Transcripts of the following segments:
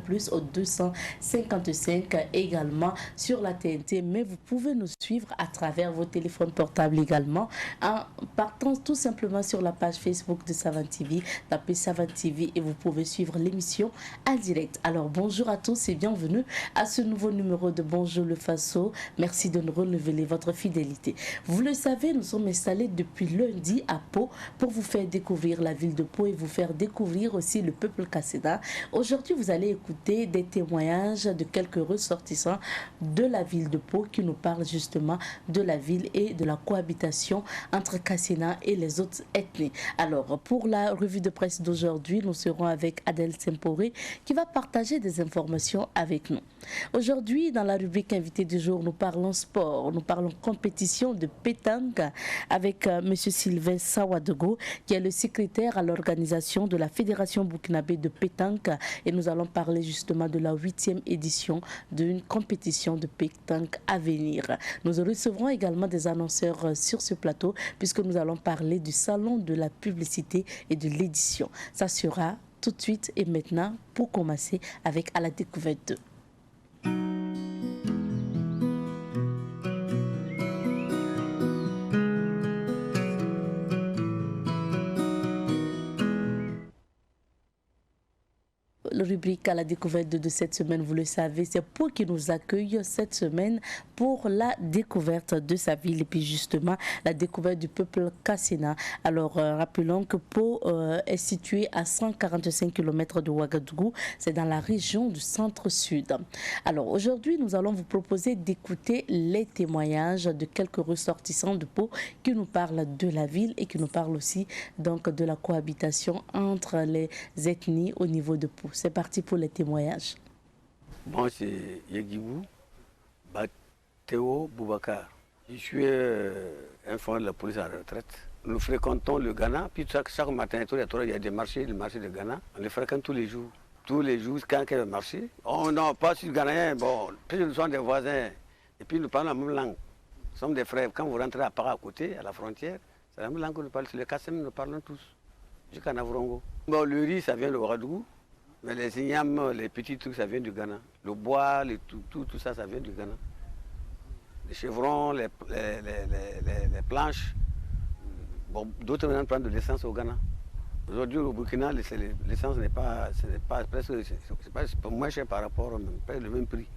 plus au 255 également sur la TNT, mais vous pouvez nous suivre à travers vos téléphones portables également en partant tout simplement sur la page Facebook de Savane TV, tapez Savane TV et vous pouvez suivre l'émission en direct. Alors bonjour à tous et bienvenue à ce nouveau numéro de Bonjour le Faso. Merci de nous renouveler votre fidélité. Vous le savez, nous sommes installés depuis lundi à Pau pour vous faire découvrir la ville de Pau et vous faire découvrir aussi le peuple Kassena. Aujourd'hui, vous allez écouter des témoignages de quelques ressortissants de la ville de Pau qui nous parlent justement de la ville et de la cohabitation entre Kassena et les autres ethnies. Alors, pour la revue de presse d'aujourd'hui, nous serons avec Adèle Semporé qui va partager des informations avec nous. Aujourd'hui, dans la rubrique invité du jour, nous parlons sport, nous parlons compétition de pétanque avec M. Sylvain Sawadogo qui est le secrétaire à l'organisation de la Fédération burkinabé de pétanque et nous allons parler justement de la 8e édition d'une compétition de pétanque à venir. Nous recevrons également des annonceurs sur ce plateau puisque nous allons parler du salon de la publicité et de l'édition. Ça sera tout de suite et maintenant pour commencer avec À la découverte 2. La rubrique à la découverte de cette semaine, vous le savez, c'est Pau qui nous accueille cette semaine pour la découverte de sa ville et puis justement la découverte du peuple Kassena. Alors rappelons que Pau est situé à 145 km de Ouagadougou, c'est dans la région du centre-sud. Alors aujourd'hui, nous allons vous proposer d'écouter les témoignages de quelques ressortissants de Pau qui nous parlent de la ville et qui nous parlent aussi donc de la cohabitation entre les ethnies au niveau de Pau. C'est parti pour les témoignages. Moi, c'est Yegibou Théo Boubacar. Je suis un fonds de la police à la retraite. Nous fréquentons le Ghana, puis chaque matin, il y a des marchés, le marché de Ghana. On les fréquente tous les jours. Tous les jours, quand il y a le marché. Oh non, pas sur le Ghanéen, bon, puis nous sommes des voisins. Et puis nous parlons la même langue. Nous sommes des frères. Quand vous rentrez à Para à côté, à la frontière, c'est la même langue que nous parlons. Sur le Kassem, nous parlons tous. Jusqu'à Navrongo. Bon, le riz, ça vient de Ouagadougou. Mais les ignames, les petits trucs, ça vient du Ghana. Le bois, tout ça, ça vient du Ghana. Les chevrons, les planches. Bon, d'autres maintenant prennent de l'essence au Ghana. Aujourd'hui, au Burkina, l'essence n'est pas presque, c'est pas moins cher par rapport, même, le même prix.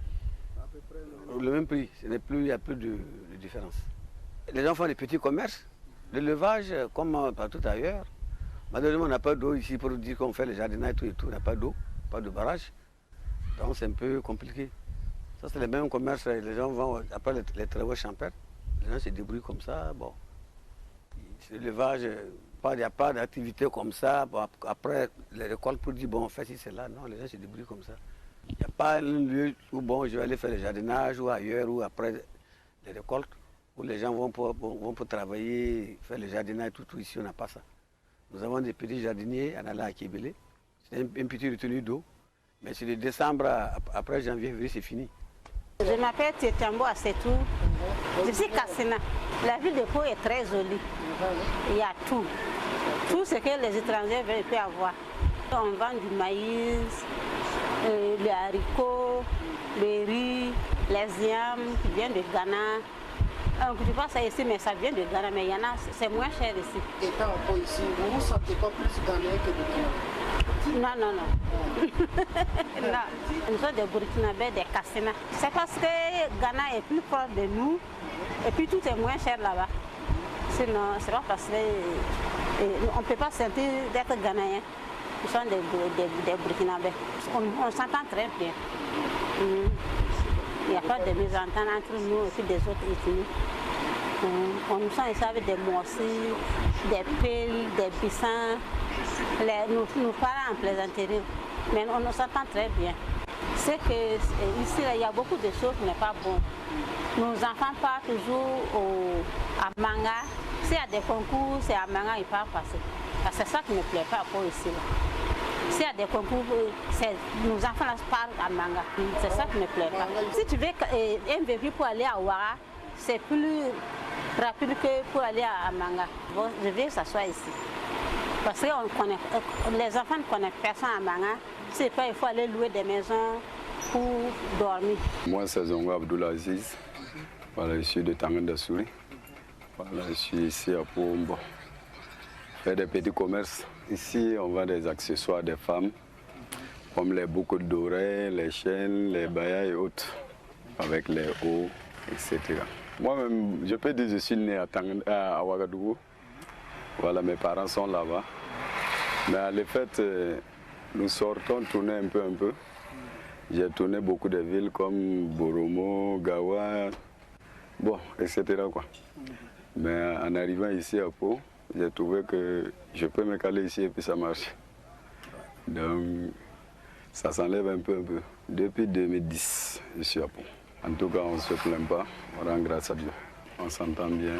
À peu près le même prix. Il n'y a plus de différence. Les gens font des petits commerces, l'élevage, comme partout ailleurs. Malheureusement, on n'a pas d'eau ici pour dire qu'on fait le jardinage et tout. On n'a pas d'eau, pas de barrage. Donc c'est un peu compliqué. Ça, c'est le même commerce. Les gens vont, après les travaux champêtres, les gens se débrouillent comme ça. Bon, l'élevage, il n'y a pas d'activité comme ça. Bon, après, les récoltes pour dire, bon, on fait ci, c'est là. Non, les gens se débrouillent comme ça. Il n'y a pas un lieu où, bon, je vais aller faire le jardinage ou ailleurs, ou après les récoltes, où les gens vont pour travailler, faire le jardinage, tout ici, on n'a pas ça. Nous avons des petits jardiniers en allant à Kébélé. C'est une petite retenue d'eau. Mais c'est de décembre, après janvier, février, c'est fini. Je m'appelle Tietambo Assetou. Je suis Kassena. La ville de Pau est très jolie. Il y a tout. Tout ce que les étrangers peuvent avoir. On vend du maïs, les haricots, le riz, les yams qui viennent de Ghana. Je pense ça ici, mais ça vient de Ghana, mais il y en a, c'est moins cher ici. Et quand on peut ici, vous ne vous sentez pas plus ghanéen que Burkina? Non. Non. Nous sommes des Burkinabés, des Kassena. C'est parce que Ghana est plus proche de nous et puis tout est moins cher là-bas. Sinon, c'est pas parce qu'on ne peut pas sentir d'être Ghanéen. Nous sommes des Burkinabés. On s'entend très bien. Il n'y a pas de mésentente entre nous et puis des autres ethnies. On nous sent ici avec des morceaux, des pelles, des bissans. Nous parlons en plaisanterie, mais on nous entend très bien. C'est que ici, il y a beaucoup de choses qui ne sont pas bonnes. Nos enfants partent toujours à Manga. S'il y a des concours, c'est à Manga, ils peuvent passer. C'est ça qui ne me plaît pas pour ici. S'il y a des concours, nos enfants partent à Manga. C'est ça qui ne me plaît pas. Si tu veux un véhicule pour aller à Ouara, c'est plus rapide que pour aller à Manga. Bon, je veux que ça soit ici. Parce que les enfants ne connaissent personne à Manga. C'est pas, il faut aller louer des maisons pour dormir. Moi, c'est Zongo Abdoulaziz. Voilà, je suis de Tangandasouri. Voilà, je suis ici à Pombo. Faire des petits commerces. Ici, on vend des accessoires des femmes, comme les boucles d'oreilles, les chaînes, les bayas et autres, avec les hauts, etc. Moi-même, je peux dire que je suis né à Ouagadougou. Voilà, mes parents sont là-bas. Mais à l'effet, nous sortons tourner un peu. J'ai tourné beaucoup de villes comme Boromo, Gawa, bon, etc. quoi. Mais en arrivant ici à Pau, j'ai trouvé que je peux me caler ici et puis ça marche. Donc, ça s'enlève un peu. Depuis 2010, je suis à Pau. En tout cas, on ne se plaint pas, on rend grâce à Dieu. On s'entend bien.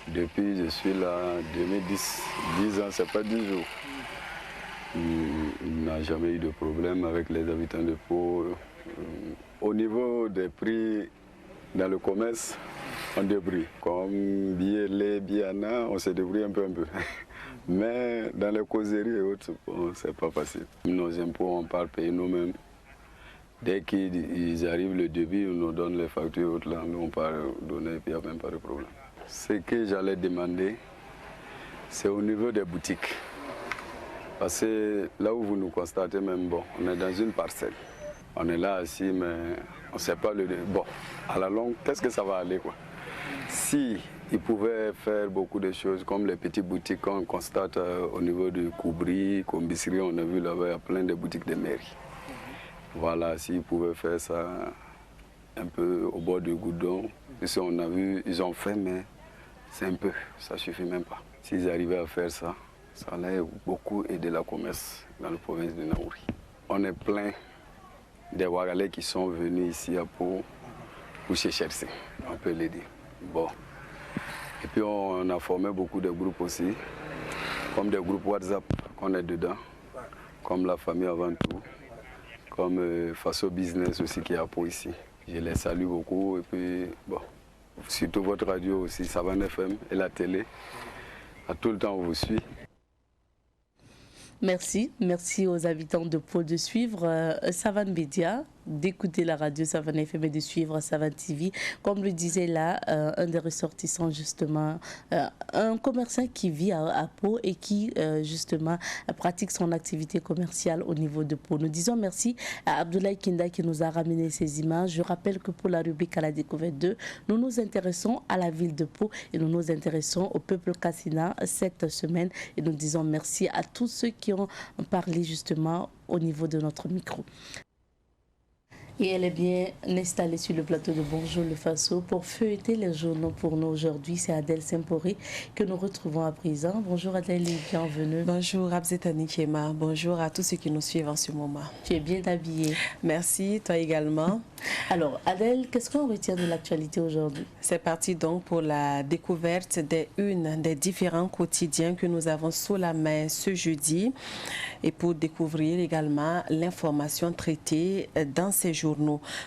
Depuis, je suis là, 2010, 10 ans, c'est pas 10 jours. Il n'a jamais eu de problème avec les habitants de Pau. Au niveau des prix dans le commerce, on débrouille. Comme billets lait, biana, on se débrouille un peu. Mais dans les causeries et autres, bon, c'est pas facile. Nos impôts, on part payer nous-mêmes. Dès qu'ils arrivent le débit, on nous donne les factures et autres, là, nous on part donner et puis il n'y a même pas de problème. Ce que j'allais demander, c'est au niveau des boutiques. Parce que là où vous nous constatez même, bon, on est dans une parcelle. On est là assis, mais on ne sait pas le... Bon, à la longue, qu'est-ce que ça va aller, quoi? Si ils pouvaient faire beaucoup de choses, comme les petites boutiques qu'on constate au niveau de Koubri, Combisserie, on a vu là-bas, il y a plein de boutiques de mairie. Voilà, s'ils pouvaient faire ça un peu au bord du goudron. Ici, on a vu, ils ont fait, mais c'est un peu, ça ne suffit même pas. S'ils arrivaient à faire ça, ça allait beaucoup aider la commerce dans la province de Naouri. On est plein des Ouagalais qui sont venus ici à Pau pour se chercher, on peut le dire. Bon. Et puis on a formé beaucoup de groupes aussi, comme des groupes WhatsApp qu'on est dedans, comme la famille avant tout, comme Faso Business aussi qui est à Pau ici. Je les salue beaucoup et puis bon, surtout votre radio aussi, Savane FM et la télé. À tout le temps on vous suit. Merci aux habitants de Pau de suivre Savane Média, d'écouter la radio Savane FM et de suivre Savane TV. Comme le disait là, un des ressortissants justement, un commerçant qui vit à Pau et qui justement pratique son activité commerciale au niveau de Pau. Nous disons merci à Abdoulaye Kinda qui nous a ramené ces images. Je rappelle que pour la rubrique à la découverte 2, nous nous intéressons à la ville de Pau et nous nous intéressons au peuple Kassina cette semaine et nous disons merci à tous ceux qui ont parlé justement au niveau de notre micro. Et elle est bien installée sur le plateau de Bonjour le Faso pour feuilleter les journaux pour nous aujourd'hui. C'est Adèle Semporé que nous retrouvons à présent. Bonjour Adèle et bienvenue. Bonjour Abzetani Kema. Bonjour à tous ceux qui nous suivent en ce moment. Tu es bien habillée. Merci, toi également. Alors Adèle, qu'est-ce qu'on retient de l'actualité aujourd'hui? C'est parti donc pour la découverte des unes des différents quotidiens que nous avons sous la main ce jeudi et pour découvrir également l'information traitée dans ces journaux.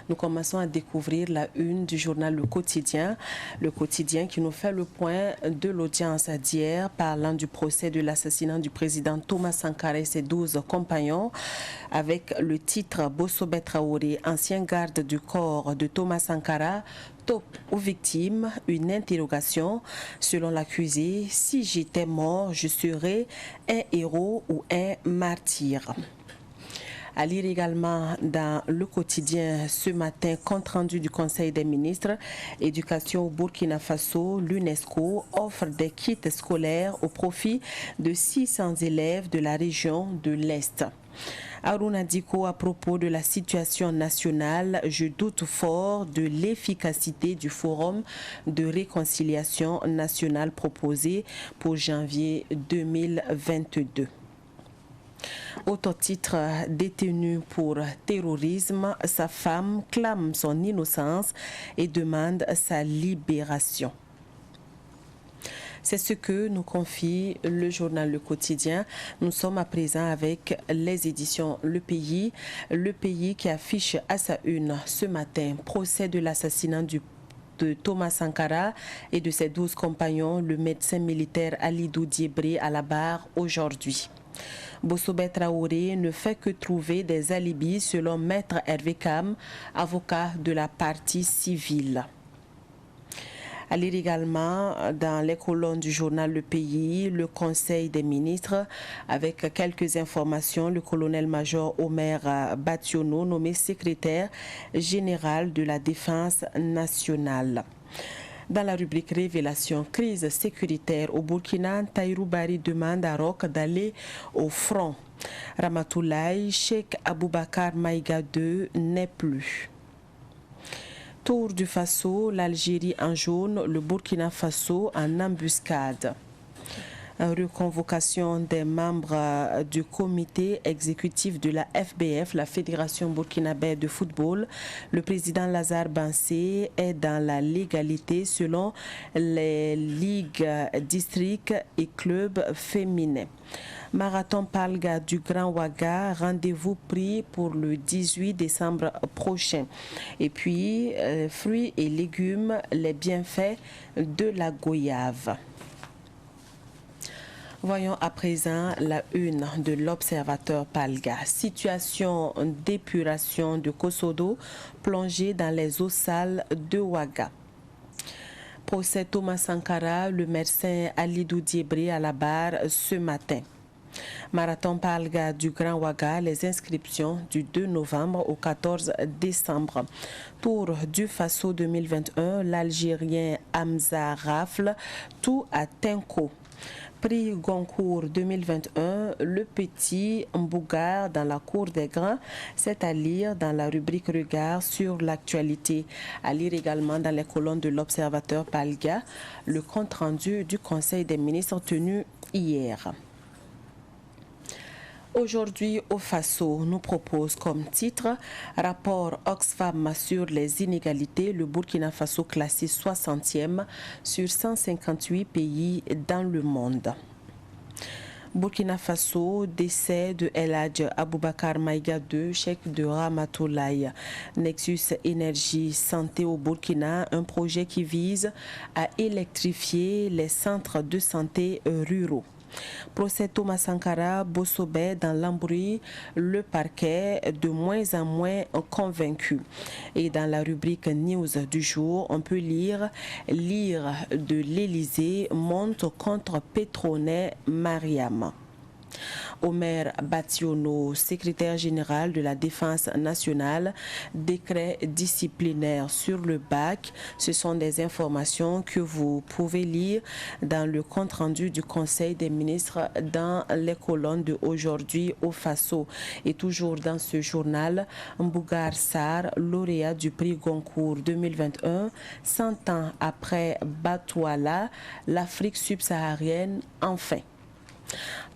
Nous commençons à découvrir la une du journal Le Quotidien qui nous fait le point de l'audience d'hier parlant du procès de l'assassinat du président Thomas Sankara et ses 12 compagnons avec le titre Bossobé Traoré, ancien garde du corps de Thomas Sankara, top aux victimes, une interrogation. Selon l'accusé, si j'étais mort, je serais un héros ou un martyr. À lire également dans Le Quotidien ce matin, compte rendu du Conseil des ministres, éducation au Burkina Faso, l'UNESCO offre des kits scolaires au profit de 600 élèves de la région de l'Est. Aruna Diko à propos de la situation nationale, je doute fort de l'efficacité du forum de réconciliation nationale proposé pour janvier 2022. Autre titre, détenu pour terrorisme, sa femme clame son innocence et demande sa libération. C'est ce que nous confie le journal Le Quotidien. Nous sommes à présent avec les éditions Le Pays qui affiche à sa une ce matin procès de l'assassinat de de Thomas Sankara et de ses 12 compagnons, le médecin militaire Alidou Diébré à la barre aujourd'hui. Bossobé Traoré ne fait que trouver des alibis selon Maître Hervé Kam, avocat de la partie civile. À lire également dans les colonnes du journal Le Pays, le Conseil des ministres, avec quelques informations, le colonel-major Omer Bationo, nommé secrétaire général de la Défense nationale. Dans la rubrique Révélation, crise sécuritaire au Burkina, Tahirou Bari demande à Roch d'aller au front. Ramatoulaye, Cheikh Aboubakar Maïga II n'est plus. Tour du Faso, l'Algérie en jaune, le Burkina Faso en embuscade. Reconvocation des membres du comité exécutif de la FBF, la Fédération burkinabé de football. Le président Lazare Bansé est dans la légalité selon les ligues, districts et clubs féminins. Marathon Palga du Grand Ouaga, rendez-vous pris pour le 18 décembre prochain. Et puis, fruits et légumes, les bienfaits de la goyave. Voyons à présent la une de l'Observateur Palga. Situation d'épuration de Kosodo plongée dans les eaux sales de Ouaga. Procès Thomas Sankara, le médecin Alidou Diébré à la barre ce matin. Marathon Palga du Grand Ouaga, les inscriptions du 2 novembre au 14 décembre. Tour du Faso 2021, l'Algérien Hamza rafle tout à Tenko. Prix Goncourt 2021, le petit Mbougar dans la cour des grands, c'est à lire dans la rubrique Regard sur l'actualité. À lire également dans les colonnes de l'Observateur Palga, le compte-rendu du Conseil des ministres tenu hier. Aujourd'hui, au Faso nous propose comme titre rapport Oxfam sur les inégalités, le Burkina Faso classé 60e sur 158 pays dans le monde. Burkina Faso, décès de El Hadj Aboubakar Maïga II, chef de Ramatoulaye. Nexus Énergie Santé au Burkina, un projet qui vise à électrifier les centres de santé ruraux. Procès Thomas Sankara, Bossobé dans l'embrouille, le parquet de moins en moins convaincu. Et dans la rubrique News du jour, on peut lire de l'Élysée monte contre Petronet Mariam. Omer Bationo, secrétaire général de la Défense nationale, décret disciplinaire sur le bac. Ce sont des informations que vous pouvez lire dans le compte-rendu du Conseil des ministres dans les colonnes de aujourd'hui au Faso. Et toujours dans ce journal, Mbougar Sarr, lauréat du prix Goncourt 2021, 100 ans après Batouala, l'Afrique subsaharienne, enfin.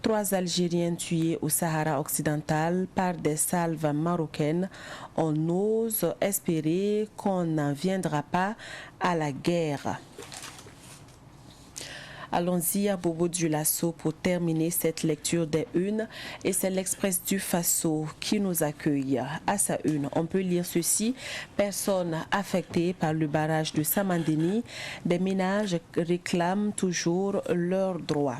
3 Algériens tués au Sahara occidental par des salves marocaines. On ose espérer qu'on n'en viendra pas à la guerre. Allons-y à Bobo Dioulasso pour terminer cette lecture des unes. Et c'est l'Express du Faso qui nous accueille. À sa une, on peut lire ceci. Personnes affectées par le barrage de Samandeni, des ménages réclament toujours leurs droits.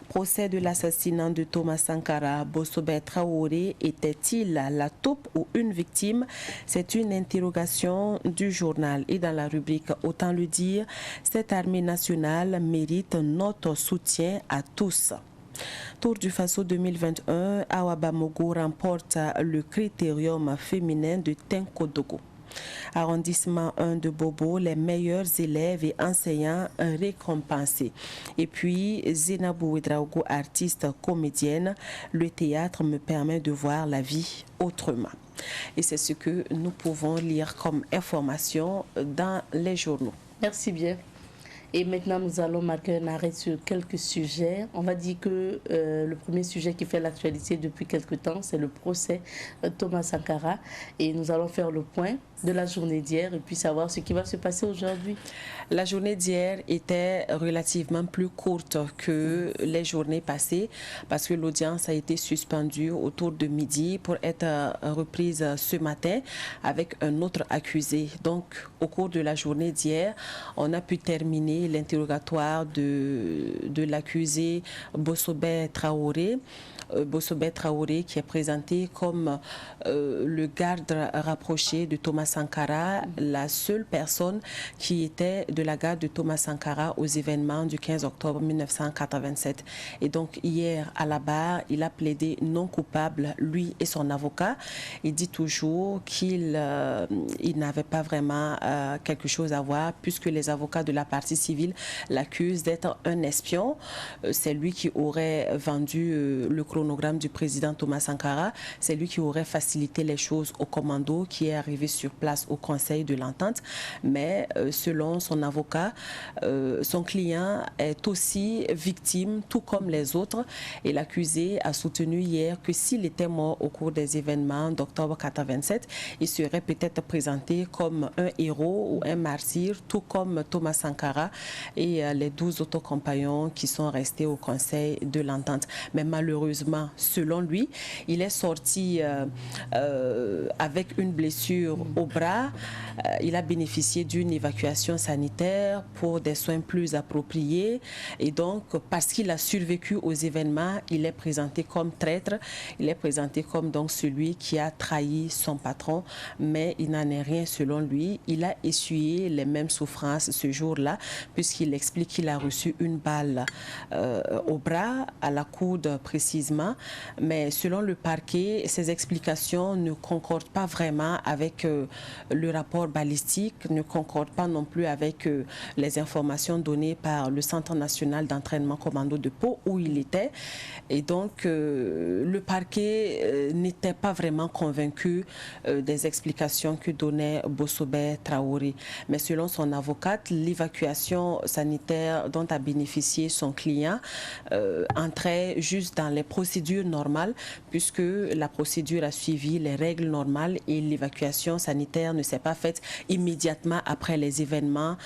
Procès de l'assassinat de Thomas Sankara, Bossobé Traoré était-il la taupe ou une victime? C'est une interrogation du journal. Et dans la rubrique Autant le dire, cette armée nationale mérite notre soutien à tous. Tour du Faso 2021, Awa Bamogo remporte le critérium féminin de Tenkodogo. Arrondissement 1 de Bobo, les meilleurs élèves et enseignants récompensés. Et puis, Zenabou Ouedraogo, artiste comédienne, le théâtre me permet de voir la vie autrement. Et c'est ce que nous pouvons lire comme information dans les journaux. Merci bien. Et maintenant, nous allons marquer un arrêt sur quelques sujets. On va dire que le premier sujet qui fait l'actualité depuis quelque temps, c'est le procès Thomas Sankara. Et nous allons faire le point de la journée d'hier et puis savoir ce qui va se passer aujourd'hui. La journée d'hier était relativement plus courte que les journées passées parce que l'audience a été suspendue autour de midi pour être reprise ce matin avec un autre accusé. Donc, au cours de la journée d'hier, on a pu terminer l'interrogatoire de l'accusé Bossobé Traoré. Bossobé Traoré qui est présenté comme le garde rapproché de Thomas Sankara, la seule personne qui était de la garde de Thomas Sankara aux événements du 15 octobre 1987. Et donc hier à la barre, il a plaidé non coupable, lui et son avocat. Il dit toujours qu'il n'avait pas vraiment quelque chose à voir puisque les avocats de la partie civile l'accusent d'être un espion. C'est lui qui aurait vendu le chronogramme du président Thomas Sankara. C'est lui qui aurait facilité les choses au commando qui est arrivé sur place au Conseil de l'Entente. Mais selon son avocat, son client est aussi victime, tout comme les autres. Et l'accusé a soutenu hier que s'il était mort au cours des événements d'octobre 87, il serait peut-être présenté comme un héros ou un martyr, tout comme Thomas Sankara et les 12 autres compagnons qui sont restés au Conseil de l'Entente. Mais malheureusement, selon lui, il est sorti avec une blessure au bras. Il a bénéficié d'une évacuation sanitaire pour des soins plus appropriés. Et donc, parce qu'il a survécu aux événements, il est présenté comme traître. Il est présenté comme donc celui qui a trahi son patron. Mais il n'en est rien selon lui. Il a essuyé les mêmes souffrances ce jour-là, puisqu'il explique qu'il a reçu une balle au bras, à la coude précisément. Mais selon le parquet, ces explications ne concordent pas vraiment avec le rapport balistique, ne concordent pas non plus avec les informations données par le Centre national d'entraînement commando de Pau où il était. Et donc, le parquet n'était pas vraiment convaincu des explications que donnait Bossobé Traoré. Mais selon son avocate, l'évacuation sanitaire dont a bénéficié son client entrait juste dans les procédures normales, puisque la procédure a suivi les règles normales et l'évacuation sanitaire ne s'est pas faite immédiatement après les événements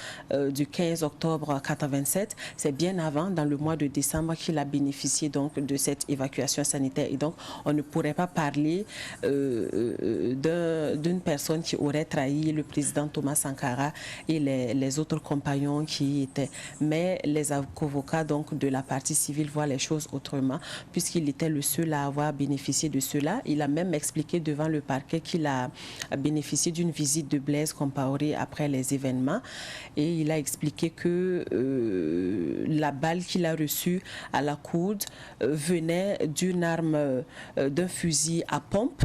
du 15 octobre 87. C'est bien avant, dans le mois de décembre, qu'il a bénéficié donc de cette évacuation sanitaire. Et donc, on ne pourrait pas parler d'une personne qui aurait trahi le président Thomas Sankara et les autres compagnons qui y étaient. Mais les avocats donc, de la partie civile voient les choses autrement, puisqu'il était le seul à avoir bénéficié de cela. Il a même expliqué devant le parquet qu'il a bénéficié d'une visite de Blaise Compaoré après les événements. Et il a expliqué que la balle qu'il a reçue à la coude venait d'une arme, d'un fusil à pompe.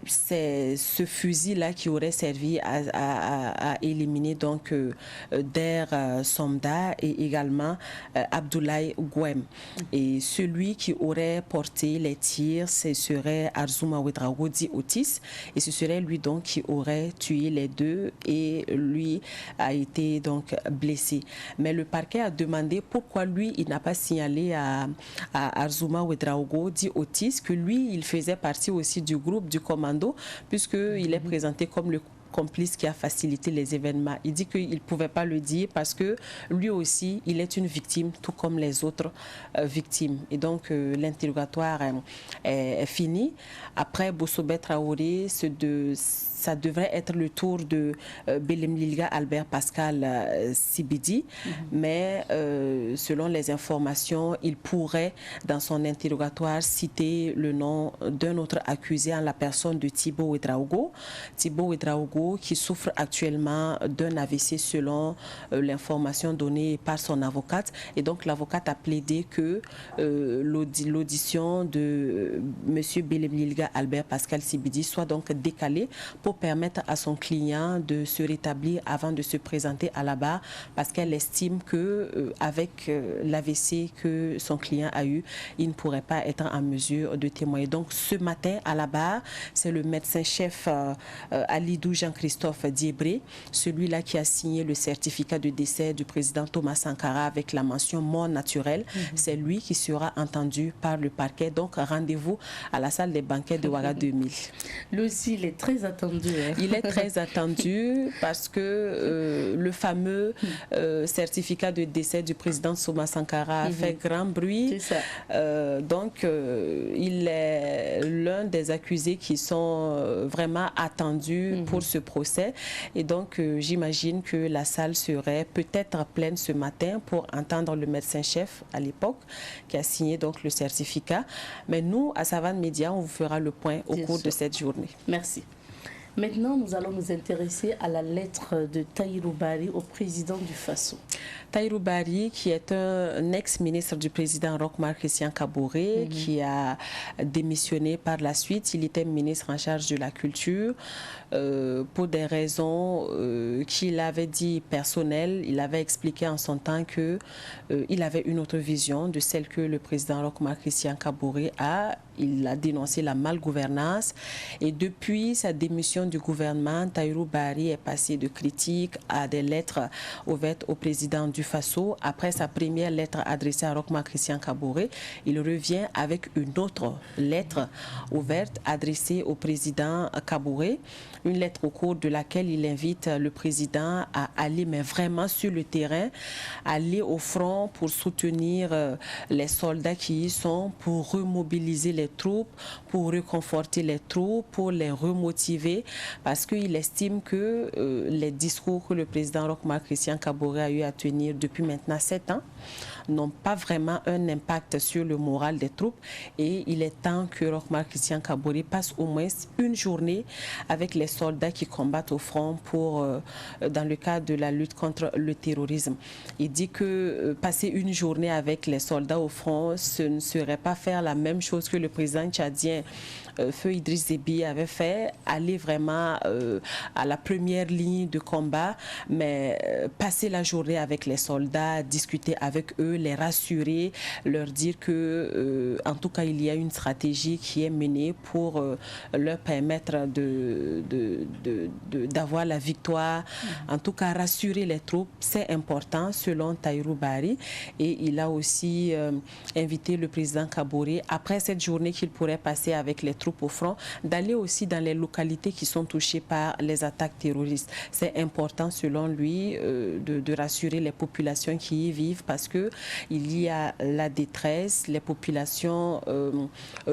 C'est ce fusil-là qui aurait servi à éliminer donc Der Somda et également Abdoulaye Gouem. Et celui qui aurait porté les tirs, ce serait Arzouma Ouedraogo dit Otis, et ce serait lui donc qui aurait tué les deux et lui a été donc blessé. Mais le parquet a demandé pourquoi lui il n'a pas signalé à Arzouma Ouedraogo dit Otis que lui il faisait partie aussi du groupe du commando, puisqu'il est présenté comme le complice qui a facilité les événements. Il dit qu'il ne pouvait pas le dire parce que lui aussi, il est une victime, tout comme les autres victimes. Et donc, l'interrogatoire est fini. Après Bossobé Traoré, ça devrait être le tour de Belemlilga Albert Pascal Sibidi. Mais selon les informations, il pourrait, dans son interrogatoire, citer le nom d'un autre accusé en la personne de Thibaut Ouedraogo. Thibaut Ouedraogo qui souffre actuellement d'un AVC selon l'information donnée par son avocate. Et donc, l'avocate a plaidé que l'audition de M. Belemlilga Albert Pascal Sibidi soit donc décalée pour permettre à son client de se rétablir avant de se présenter à la barre, parce qu'elle estime que avec l'AVC que son client a eu, il ne pourrait pas être en mesure de témoigner. Donc, ce matin à la barre, c'est le médecin-chef Alidou Jean Jean-Christophe Diebré, celui-là qui a signé le certificat de décès du président Thomas Sankara avec la mention mort naturelle. C'est lui qui sera entendu par le parquet. Donc, rendez-vous à la salle des banquets de Ouaga 2000. Lui aussi, il est très attendu. Il est très attendu parce que le fameux certificat de décès du président Thomas Sankara a fait grand bruit. Donc, il est l'un des accusés qui sont vraiment attendus pour ce procès. Et donc, j'imagine que la salle serait peut-être pleine ce matin pour entendre le médecin-chef à l'époque qui a signé donc le certificat. Mais nous, à Savane Média, on vous fera le point au cours de cette journée. Merci. Maintenant, nous allons nous intéresser à la lettre de Tahirou Barry au président du Faso. Tahirou Barry, qui est un ex-ministre du président Roch-Marc Christian Kaboré, qui a démissionné par la suite. Il était ministre en charge de la culture pour des raisons qu'il avait dit personnelles. Il avait expliqué en son temps qu'il avait une autre vision de celle que le président Roch-Marc Christian Kaboré a. Il a dénoncé la malgouvernance et depuis sa démission du gouvernement, Tahirou Barry est passé de critiques à des lettres ouvertes au président du Faso. Après sa première lettre adressée à Roch-Marc Christian Kaboré, il revient avec une autre lettre ouverte adressée au président Kaboré. Une lettre au cours de laquelle il invite le président à aller, mais vraiment sur le terrain, aller au front pour soutenir les soldats qui y sont, pour remobiliser les troupes, pour réconforter les troupes, pour les remotiver, parce qu'il estime que les discours que le président Roch-Marc Christian Kaboré a eu à tenir depuis maintenant 7 ans n'ont pas vraiment un impact sur le moral des troupes et il est temps que Roch-Marc Christian Kaboré passe au moins une journée avec les soldats qui combattent au front dans le cadre de la lutte contre le terrorisme. Il dit que passer une journée avec les soldats au front, ce ne serait pas faire la même chose que le président tchadien Feu Idriss Déby avait fait, aller vraiment à la première ligne de combat, mais passer la journée avec les soldats, discuter avec eux, les rassurer, leur dire que, en tout cas, il y a une stratégie qui est menée pour leur permettre d'avoir la victoire. En tout cas, rassurer les troupes, c'est important selon Tahirou Barry. Et il a aussi invité le président Kaboré, après cette journée qu'il pourrait passer avec les troupes au front, d'aller aussi dans les localités qui sont touchées par les attaques terroristes. C'est important selon lui de rassurer les populations qui y vivent parce que il y a la détresse, les populations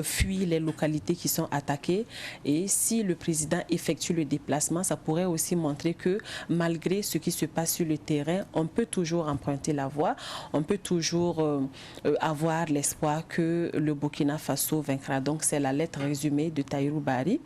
fuient les localités qui sont attaquées et si le président effectue le déplacement, ça pourrait aussi montrer que malgré ce qui se passe sur le terrain, on peut toujours emprunter la voie, on peut toujours avoir l'espoir que le Burkina Faso vaincra. Donc c'est la lettre résumée de Tahirou Barry.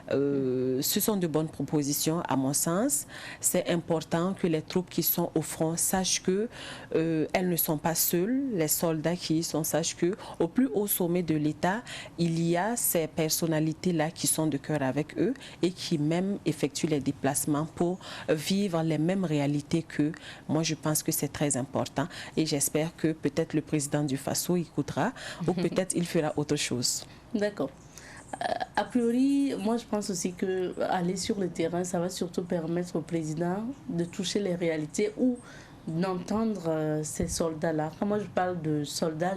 Ce sont de bonnes propositions à mon sens. C'est important que les troupes qui sont au front sachent que elles ne sont pas seules. Les soldats qui y sont sachent que au plus haut sommet de l'État, il y a ces personnalités-là qui sont de cœur avec eux et qui même effectuent les déplacements pour vivre les mêmes réalités qu'eux. Moi, je pense que c'est très important et j'espère que peut-être le président du Faso écoutera ou peut-être il fera autre chose. D'accord. A priori, moi je pense aussi que aller sur le terrain, ça va surtout permettre au président de toucher les réalités ou d'entendre ces soldats-là. Quand moi je parle de soldats,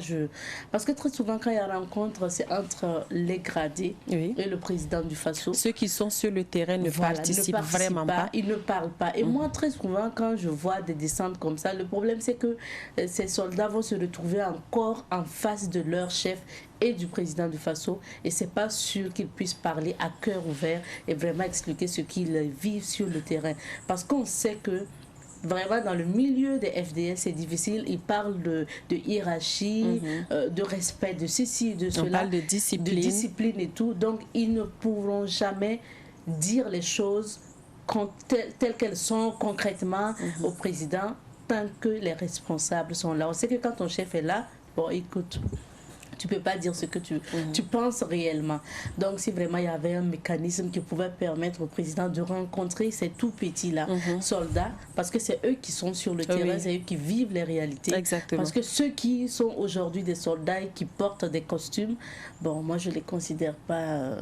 parce que très souvent quand il y a rencontre, c'est entre les gradés et le président du Faso. Ceux qui sont sur le terrain ne participent vraiment pas. Ils ne parlent pas. Et moi très souvent quand je vois des descentes comme ça, le problème c'est que ces soldats vont se retrouver encore en face de leur chef et du président du Faso et c'est pas sûr qu'ils puissent parler à cœur ouvert et vraiment expliquer ce qu'ils vivent sur le terrain. Parce qu'on sait que vraiment dans le milieu des FDS c'est difficile, ils parlent de hiérarchie, de respect de ceci, de cela. On parle de discipline et tout, donc ils ne pourront jamais dire les choses telles qu'elles sont concrètement au président tant que les responsables sont là. On sait que quand ton chef est là, bon écoute, tu ne peux pas dire ce que tu penses réellement. Donc, si vraiment il y avait un mécanisme qui pouvait permettre au président de rencontrer ces tout petits-là, soldats, parce que c'est eux qui sont sur le terrain, c'est eux qui vivent les réalités. Exactement. Parce que ceux qui sont aujourd'hui des soldats et qui portent des costumes, bon, moi, je ne les considère pas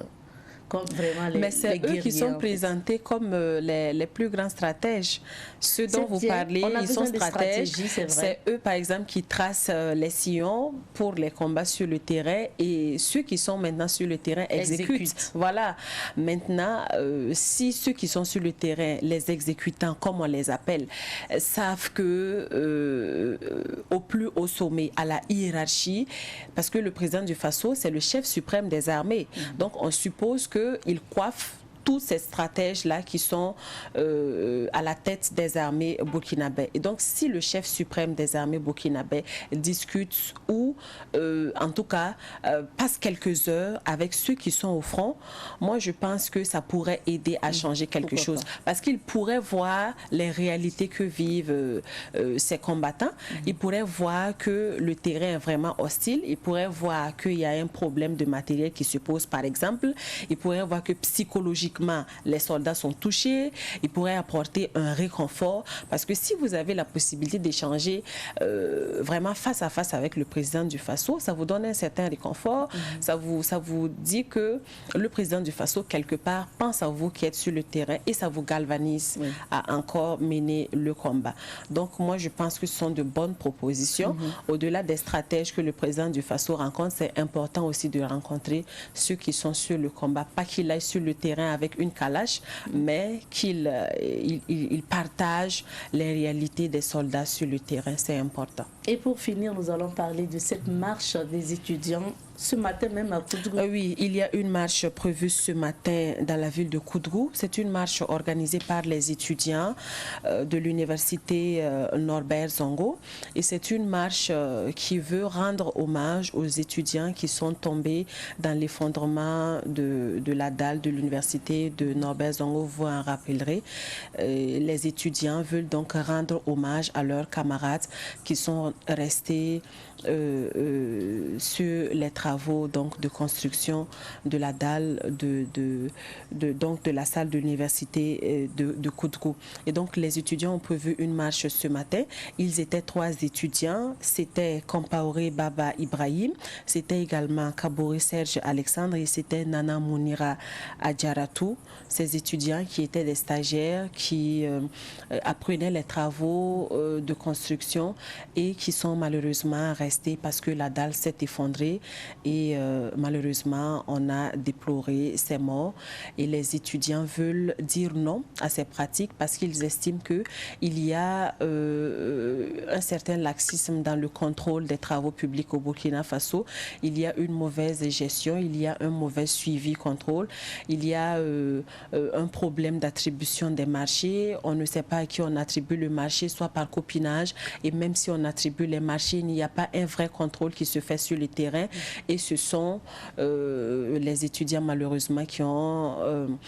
comme vraiment Mais c'est eux qui sont présentés comme les plus grands stratèges. Ceux dont vous parlez, ils sont stratèges. C'est eux, par exemple, qui tracent les sillons pour les combats sur le terrain et ceux qui sont maintenant sur le terrain exécutent. Voilà. Maintenant, si ceux qui sont sur le terrain, les exécutants, comme on les appelle, savent que au plus haut sommet, à la hiérarchie, parce que le président du Faso, c'est le chef suprême des armées. Donc, on suppose qu'il coiffe tous ces stratèges-là qui sont à la tête des armées burkinabè. Et donc, si le chef suprême des armées burkinabè discute ou, en tout cas, passe quelques heures avec ceux qui sont au front, moi, je pense que ça pourrait aider à changer quelque chose. Parce qu'il pourrait voir les réalités que vivent ces combattants. Il pourrait voir que le terrain est vraiment hostile. Il pourrait voir qu'il y a un problème de matériel qui se pose, par exemple. Il pourrait voir que psychologiquement, les soldats sont touchés, ils pourraient apporter un réconfort parce que si vous avez la possibilité d'échanger vraiment face à face avec le président du Faso, ça vous donne un certain réconfort, ça vous dit que le président du Faso, quelque part, pense à vous qui êtes sur le terrain et ça vous galvanise à encore mener le combat. Donc moi, je pense que ce sont de bonnes propositions. Au-delà des stratèges que le président du Faso rencontre, c'est important aussi de rencontrer ceux qui sont sur le combat, pas qu'il aille sur le terrain avec une calache, mais qu'il partage les réalités des soldats sur le terrain. C'est important. Et pour finir, nous allons parler de cette marche des étudiants ce matin même à Koudrou. Oui, il y a une marche prévue ce matin dans la ville de Koudrou. C'est une marche organisée par les étudiants de l'université Norbert Zongo. Et c'est une marche qui veut rendre hommage aux étudiants qui sont tombés dans l'effondrement de la dalle de l'université de Norbert Zongo. Vous en rappellerez. Les étudiants veulent donc rendre hommage à leurs camarades qui sont restés sur les travaux donc, de construction de la dalle de la salle de l'université de Koudrou. Et donc les étudiants ont prévu une marche ce matin. Ils étaient 3 étudiants. C'était Compaoré Baba Ibrahim, c'était également Kaboré Serge Alexandre et c'était Nana Mounira Adjaratou. Ces étudiants qui étaient des stagiaires qui apprenaient les travaux de construction et qui sont malheureusement restés parce que la dalle s'est effondrée et malheureusement on a déploré ces morts et les étudiants veulent dire non à ces pratiques parce qu'ils estiment qu'il y a un certain laxisme dans le contrôle des travaux publics au Burkina Faso, il y a une mauvaise gestion, il y a un mauvais suivi contrôle, il y a un problème d'attribution des marchés, on ne sait pas à qui on attribue le marché, soit par copinage et même si on attribue les marchés, il n'y a pas un vrai contrôle qui se fait sur le terrain et ce sont les étudiants malheureusement qui ont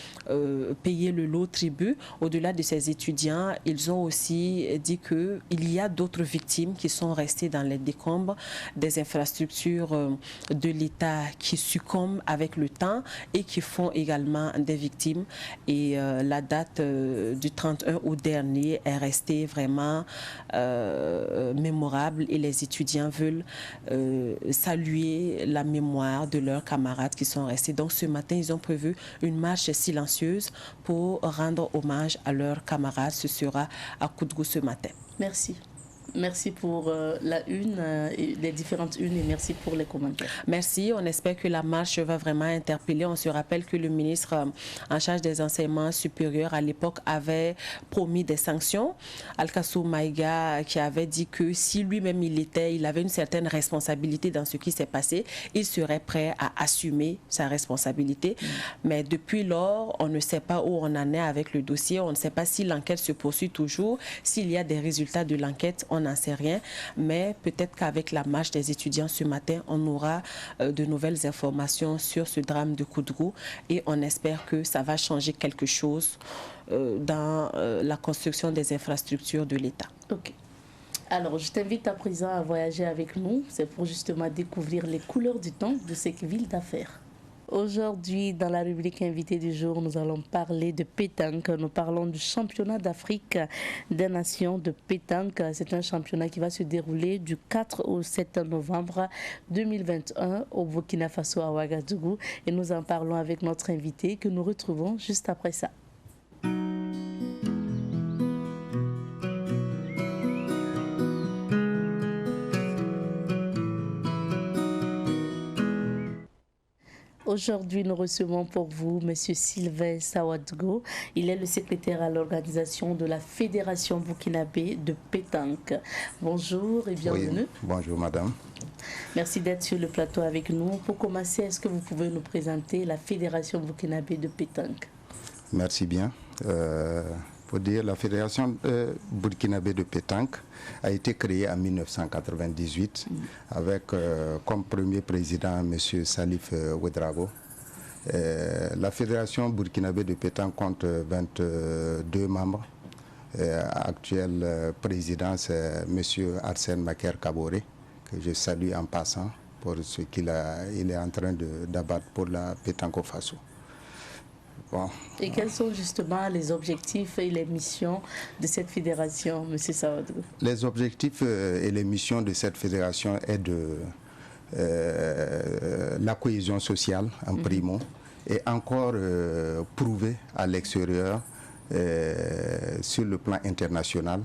payé le lot tribut. Au-delà de ces étudiants, ils ont aussi dit qu'il y a d'autres victimes qui sont restées dans les décombres des infrastructures de l'État qui succombent avec le temps et qui font également des victimes et la date du 31 août dernier est restée vraiment mémorable et les étudiants veulent saluer la mémoire de leurs camarades qui sont restés. Donc ce matin, ils ont prévu une marche silencieuse pour rendre hommage à leurs camarades. Ce sera à Koudrou ce matin. Merci. Merci pour la une, les différentes unes et merci pour les commentaires. Merci. On espère que la marche va vraiment interpeller. On se rappelle que le ministre en charge des enseignements supérieurs à l'époque avait promis des sanctions. Alkassou Maïga qui avait dit que si lui-même il avait une certaine responsabilité dans ce qui s'est passé, il serait prêt à assumer sa responsabilité. Mais depuis lors, on ne sait pas où on en est avec le dossier. On ne sait pas si l'enquête se poursuit toujours, s'il y a des résultats de l'enquête. On n'en sait rien, mais peut-être qu'avec la marche des étudiants ce matin, on aura de nouvelles informations sur ce drame de Koudrou et on espère que ça va changer quelque chose dans la construction des infrastructures de l'État. Ok. Alors, je t'invite à présent à voyager avec nous. C'est pour justement découvrir les couleurs du temps de cette ville d'affaires. Aujourd'hui, dans la rubrique invité du jour, nous allons parler de pétanque. Nous parlons du championnat d'Afrique des nations de pétanque. C'est un championnat qui va se dérouler du 4 au 7 novembre 2021 au Burkina Faso à Ouagadougou. Et nous en parlons avec notre invité que nous retrouvons juste après ça. Aujourd'hui, nous recevons pour vous M. Sylvain Sawadgo. Il est le secrétaire à l'organisation de la Fédération burkinabé de pétanque. Bonjour et bienvenue. Oui, bonjour madame. Merci d'être sur le plateau avec nous. Pour commencer, est-ce que vous pouvez nous présenter la Fédération burkinabé de pétanque? Merci bien. Pour dire, la Fédération burkinabé de pétanque a été créée en 1998 avec comme premier président M. Salif Ouedraogo. La Fédération burkinabé de pétanque compte 22 membres. Actuel président, c'est M. Arsène Maker Kaboré, que je salue en passant pour ce qu'il est en train d'abattre pour la pétanque au Faso. Bon. Et quels sont justement les objectifs et les missions de cette fédération, M. Sawadgo? Les objectifs et les missions de cette fédération est de la cohésion sociale en primo et encore prouver à l'extérieur sur le plan international,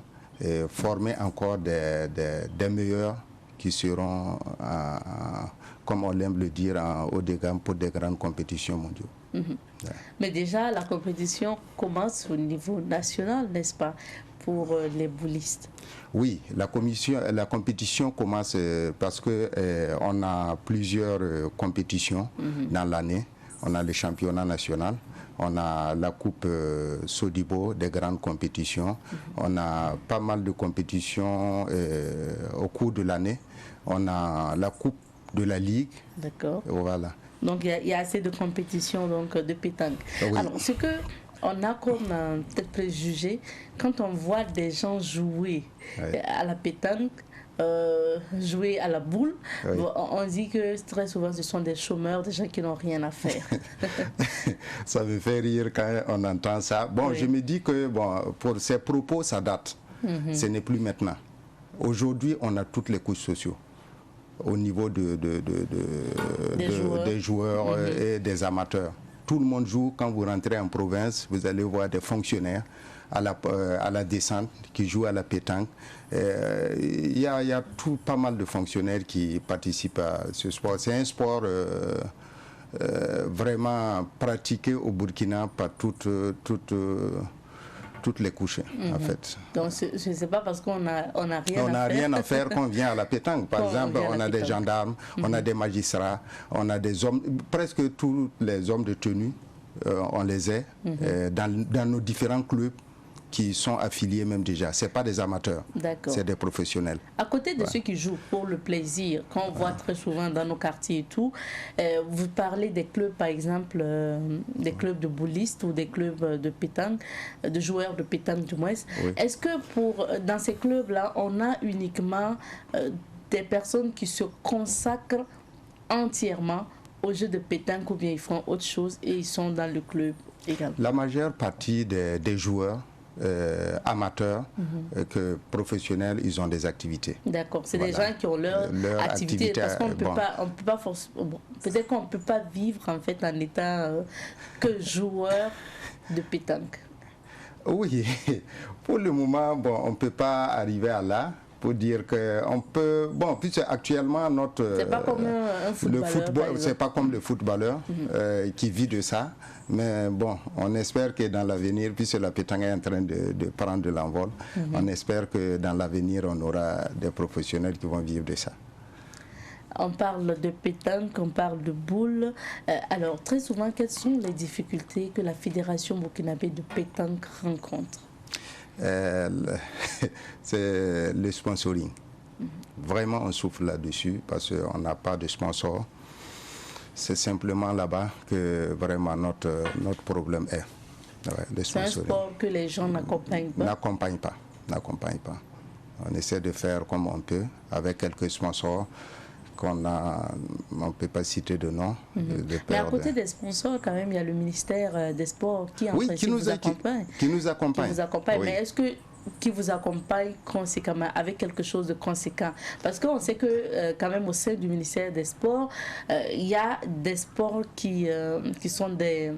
former encore des meilleurs qui seront, comme on aime le dire, en haut de gamme pour des grandes compétitions mondiales. Ouais. Mais déjà, la compétition commence au niveau national, n'est-ce pas, pour les boulistes? Oui, la compétition commence parce qu'on a plusieurs compétitions dans l'année. On a le championnat national, on a la coupe Sodibo, des grandes compétitions. On a pas mal de compétitions au cours de l'année. On a la coupe de la Ligue. D'accord. Voilà. Donc il y a assez de compétitions donc, de pétanque. Oui. Alors ce qu'on a comme peut-être préjugé, quand on voit des gens jouer à la pétanque, jouer à la boule, on dit que très souvent ce sont des chômeurs, des gens qui n'ont rien à faire. Ça me fait rire quand on entend ça. Bon, je me dis que pour ces propos, ça date. Ce n'est plus maintenant. Aujourd'hui, on a toutes les couches sociales. Au niveau des joueurs et des amateurs. Tout le monde joue. Quand vous rentrez en province, vous allez voir des fonctionnaires à la descente qui jouent à la pétanque. Il y a pas mal de fonctionnaires qui participent à ce sport. C'est un sport vraiment pratiqué au Burkina par toutes les couches, en fait. Donc, je ne sais pas parce qu'on n'a rien à faire. On n'a rien à faire qu'on vient à la pétanque. Par exemple, on a des gendarmes, on a des magistrats, on a des hommes, presque tous les hommes de tenue, on les a dans nos différents clubs qui sont affiliés même déjà. Ce n'est pas des amateurs, c'est des professionnels. À côté de ceux qui jouent pour le plaisir, qu'on voit très souvent dans nos quartiers et tout, vous parlez des clubs, par exemple, des clubs de boulistes ou des clubs de pétanque, de joueurs de pétanque du moins. Est-ce que dans ces clubs-là, on a uniquement des personnes qui se consacrent entièrement au jeu de pétanque ou bien ils font autre chose et ils sont dans le club également? La majeure partie des joueurs amateurs que professionnels, ils ont des activités. D'accord, c'est des gens qui ont leur activité, parce qu'on peut pas forcément, peut-être qu'on ne peut pas vivre en fait en étant que joueur de pétanque. Oui, pour le moment, on ne peut pas arriver à là. Pour dire qu'on peut... Bon, puisque actuellement, c'est pas comme un footballeur. C'est pas comme le footballeur qui vit de ça. Mais bon, on espère que dans l'avenir, puisque la pétanque est en train de prendre de l'envol, on espère que dans l'avenir, on aura des professionnels qui vont vivre de ça. On parle de pétanque, on parle de boule. Alors, très souvent, quelles sont les difficultés que la Fédération burkinabé de pétanque rencontre? C'est le sponsoring. Vraiment, on souffre là-dessus parce qu'on n'a pas de sponsor. C'est simplement là-bas que vraiment notre problème est. C'est un sport que les gens n'accompagnent pas? N'accompagnent pas. On essaie de faire comme on peut avec quelques sponsors on ne peut pas citer de nom. Mais à côté des sponsors, quand même, il y a le ministère des Sports qui, en principe, vous accompagne. Qui nous accompagne. Qui vous accompagne. Oui. Mais est-ce que qui vous accompagne conséquemment, avec quelque chose de conséquent? Parce qu'on sait que quand même au sein du ministère des Sports, il y a des sports qui sont des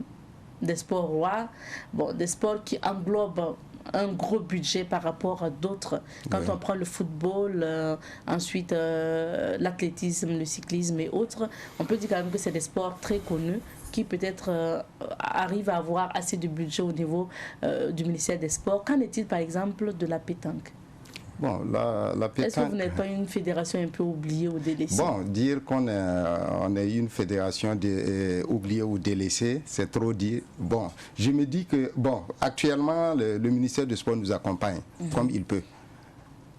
sports rois, bon, des sports qui englobent un gros budget par rapport à d'autres. Quand on prend le football, ensuite l'athlétisme, le cyclisme et autres, on peut dire quand même que c'est des sports très connus qui peut-être arrivent à avoir assez de budget au niveau du ministère des Sports. Qu'en est-il par exemple de la pétanque? Bon, la pétanque... Est-ce que vous n'êtes pas une fédération un peu oubliée ou délaissée? Bon, dire qu'on est une fédération oubliée ou délaissée, c'est trop dire. Bon, je me dis que, bon, actuellement, le ministère du Sport nous accompagne comme il peut.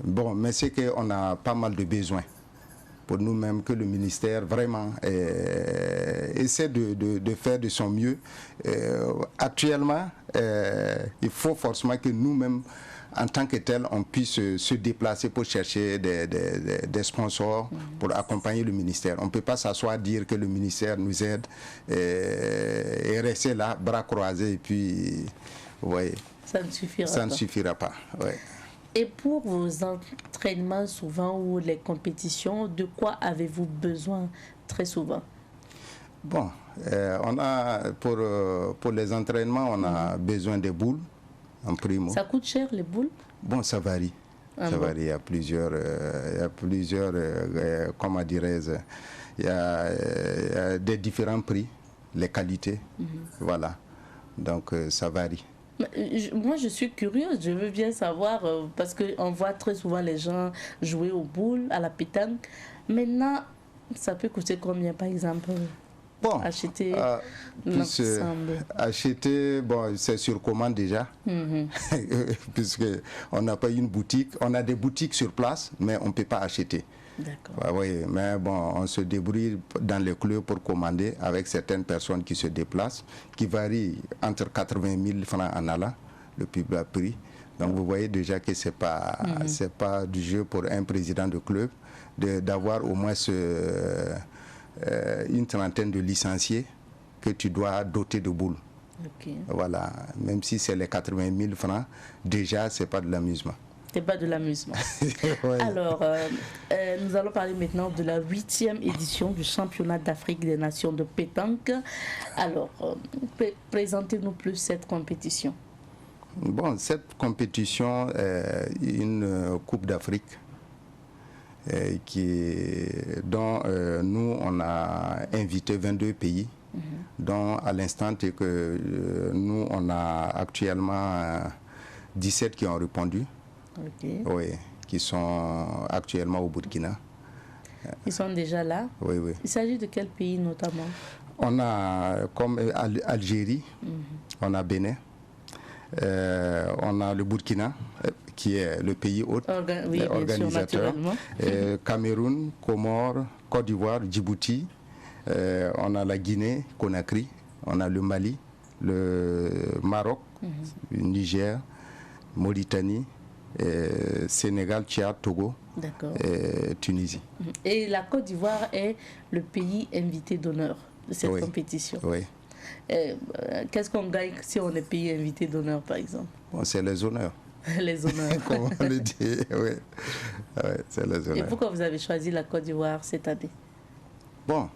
Bon, mais c'est qu'on a pas mal de besoins pour nous-mêmes, que le ministère vraiment essaie de faire de son mieux. Actuellement, il faut forcément que nous-mêmes, en tant que tel, on puisse se déplacer pour chercher des sponsors pour accompagner le ministère. On ne peut pas s'asseoir, dire que le ministère nous aide et rester là, bras croisés, et puis, vous voyez, ça ne suffira pas. Ça ne suffira pas, ouais. Et pour vos entraînements souvent ou les compétitions, de quoi avez-vous besoin très souvent? Bon, on a pour les entraînements, on a besoin des boules. En primo. Ça coûte cher les boules? Bon, ça varie. Ça varie. Il y a plusieurs, comment dirais-je, il y a des différents prix, les qualités. Voilà. Donc, ça varie. Moi, je suis curieuse. Je veux bien savoir, parce qu'on voit très souvent les gens jouer aux boules, à la pétanque. Maintenant, ça peut coûter combien, par exemple? Bon, acheter bon, c'est sur commande déjà, puisque on n'a pas une boutique. On a des boutiques sur place, mais on ne peut pas acheter. D'accord. Oui, mais bon, on se débrouille dans les clubs pour commander avec certaines personnes qui se déplacent, qui varient entre 80 000 francs en allant, le plus bas prix. Donc vous voyez déjà que c'est pas du jeu pour un président de club d'avoir au moins une trentaine de licenciés que tu dois doter de boules. Voilà, même si c'est les 80 000 francs, déjà c'est pas de l'amusement. C'est pas de l'amusement. Ouais. Alors, nous allons parler maintenant de la 8e édition du championnat d'Afrique des nations de pétanque. Alors, présentez-nous plus cette compétition. Bon, cette compétition est une Coupe d'Afrique dont nous, on a invité 22 pays, dont à l'instant que nous, on a actuellement 17 qui ont répondu, oui, qui sont actuellement au Burkina. Ils sont déjà là? Oui, oui. Il s'agit de quel pays notamment? On a comme Algérie, on a Bénin, on a le Burkina, qui est le pays hôte, organisateur, Cameroun, Comores, Côte d'Ivoire, Djibouti, on a la Guinée, Conakry, on a le Mali, le Maroc, le Niger, Mauritanie, Sénégal, Tchad, Togo, et Tunisie. Et la Côte d'Ivoire est le pays invité d'honneur de cette compétition. Oui. Qu'est-ce qu'on gagne si on est pays invité d'honneur, par exemple? Bon, c'est les honneurs. Les honneurs. Comment on le dit, oui. C'est les honneurs. Et pourquoi vous avez choisi la Côte d'Ivoire cette année? Bon,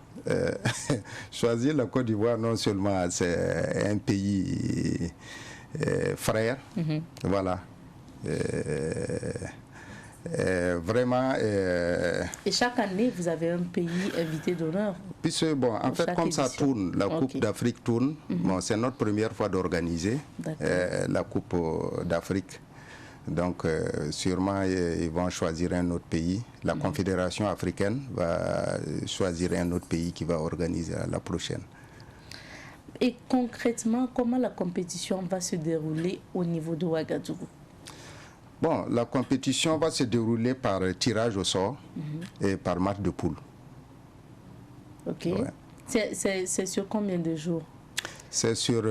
choisir la Côte d'Ivoire, non seulement c'est un pays frère, voilà. Vraiment. Et chaque année, vous avez un pays invité d'honneur? Puisque, bon, en fait, comme ça tourne, la Coupe d'Afrique tourne, bon, c'est notre première fois d'organiser la Coupe d'Afrique. Donc, sûrement, ils vont choisir un autre pays. La Confédération africaine va choisir un autre pays qui va organiser la prochaine. Et concrètement, comment la compétition va se dérouler au niveau de Ouagadougou? Bon, la compétition va se dérouler par tirage au sort et par match de poule. Ok. Ouais. C'est sur combien de jours? C'est sur...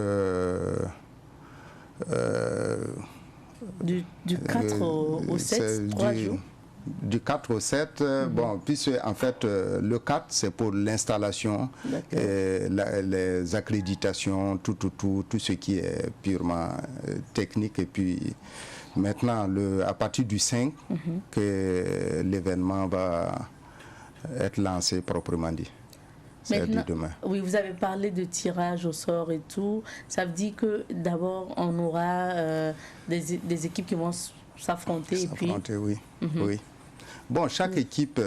du 4 au 7, 3 jours? Du 4 au 7, bon, puisque en fait, le 4, c'est pour l'installation, les accréditations, tout ce qui est purement technique. Et puis, maintenant, à partir du 5, que l'événement va être lancé proprement dit. Maintenant, oui, vous avez parlé de tirage au sort et tout. Ça veut dire que d'abord, on aura des équipes qui vont s'affronter. Oui. Oui. Bon, chaque équipe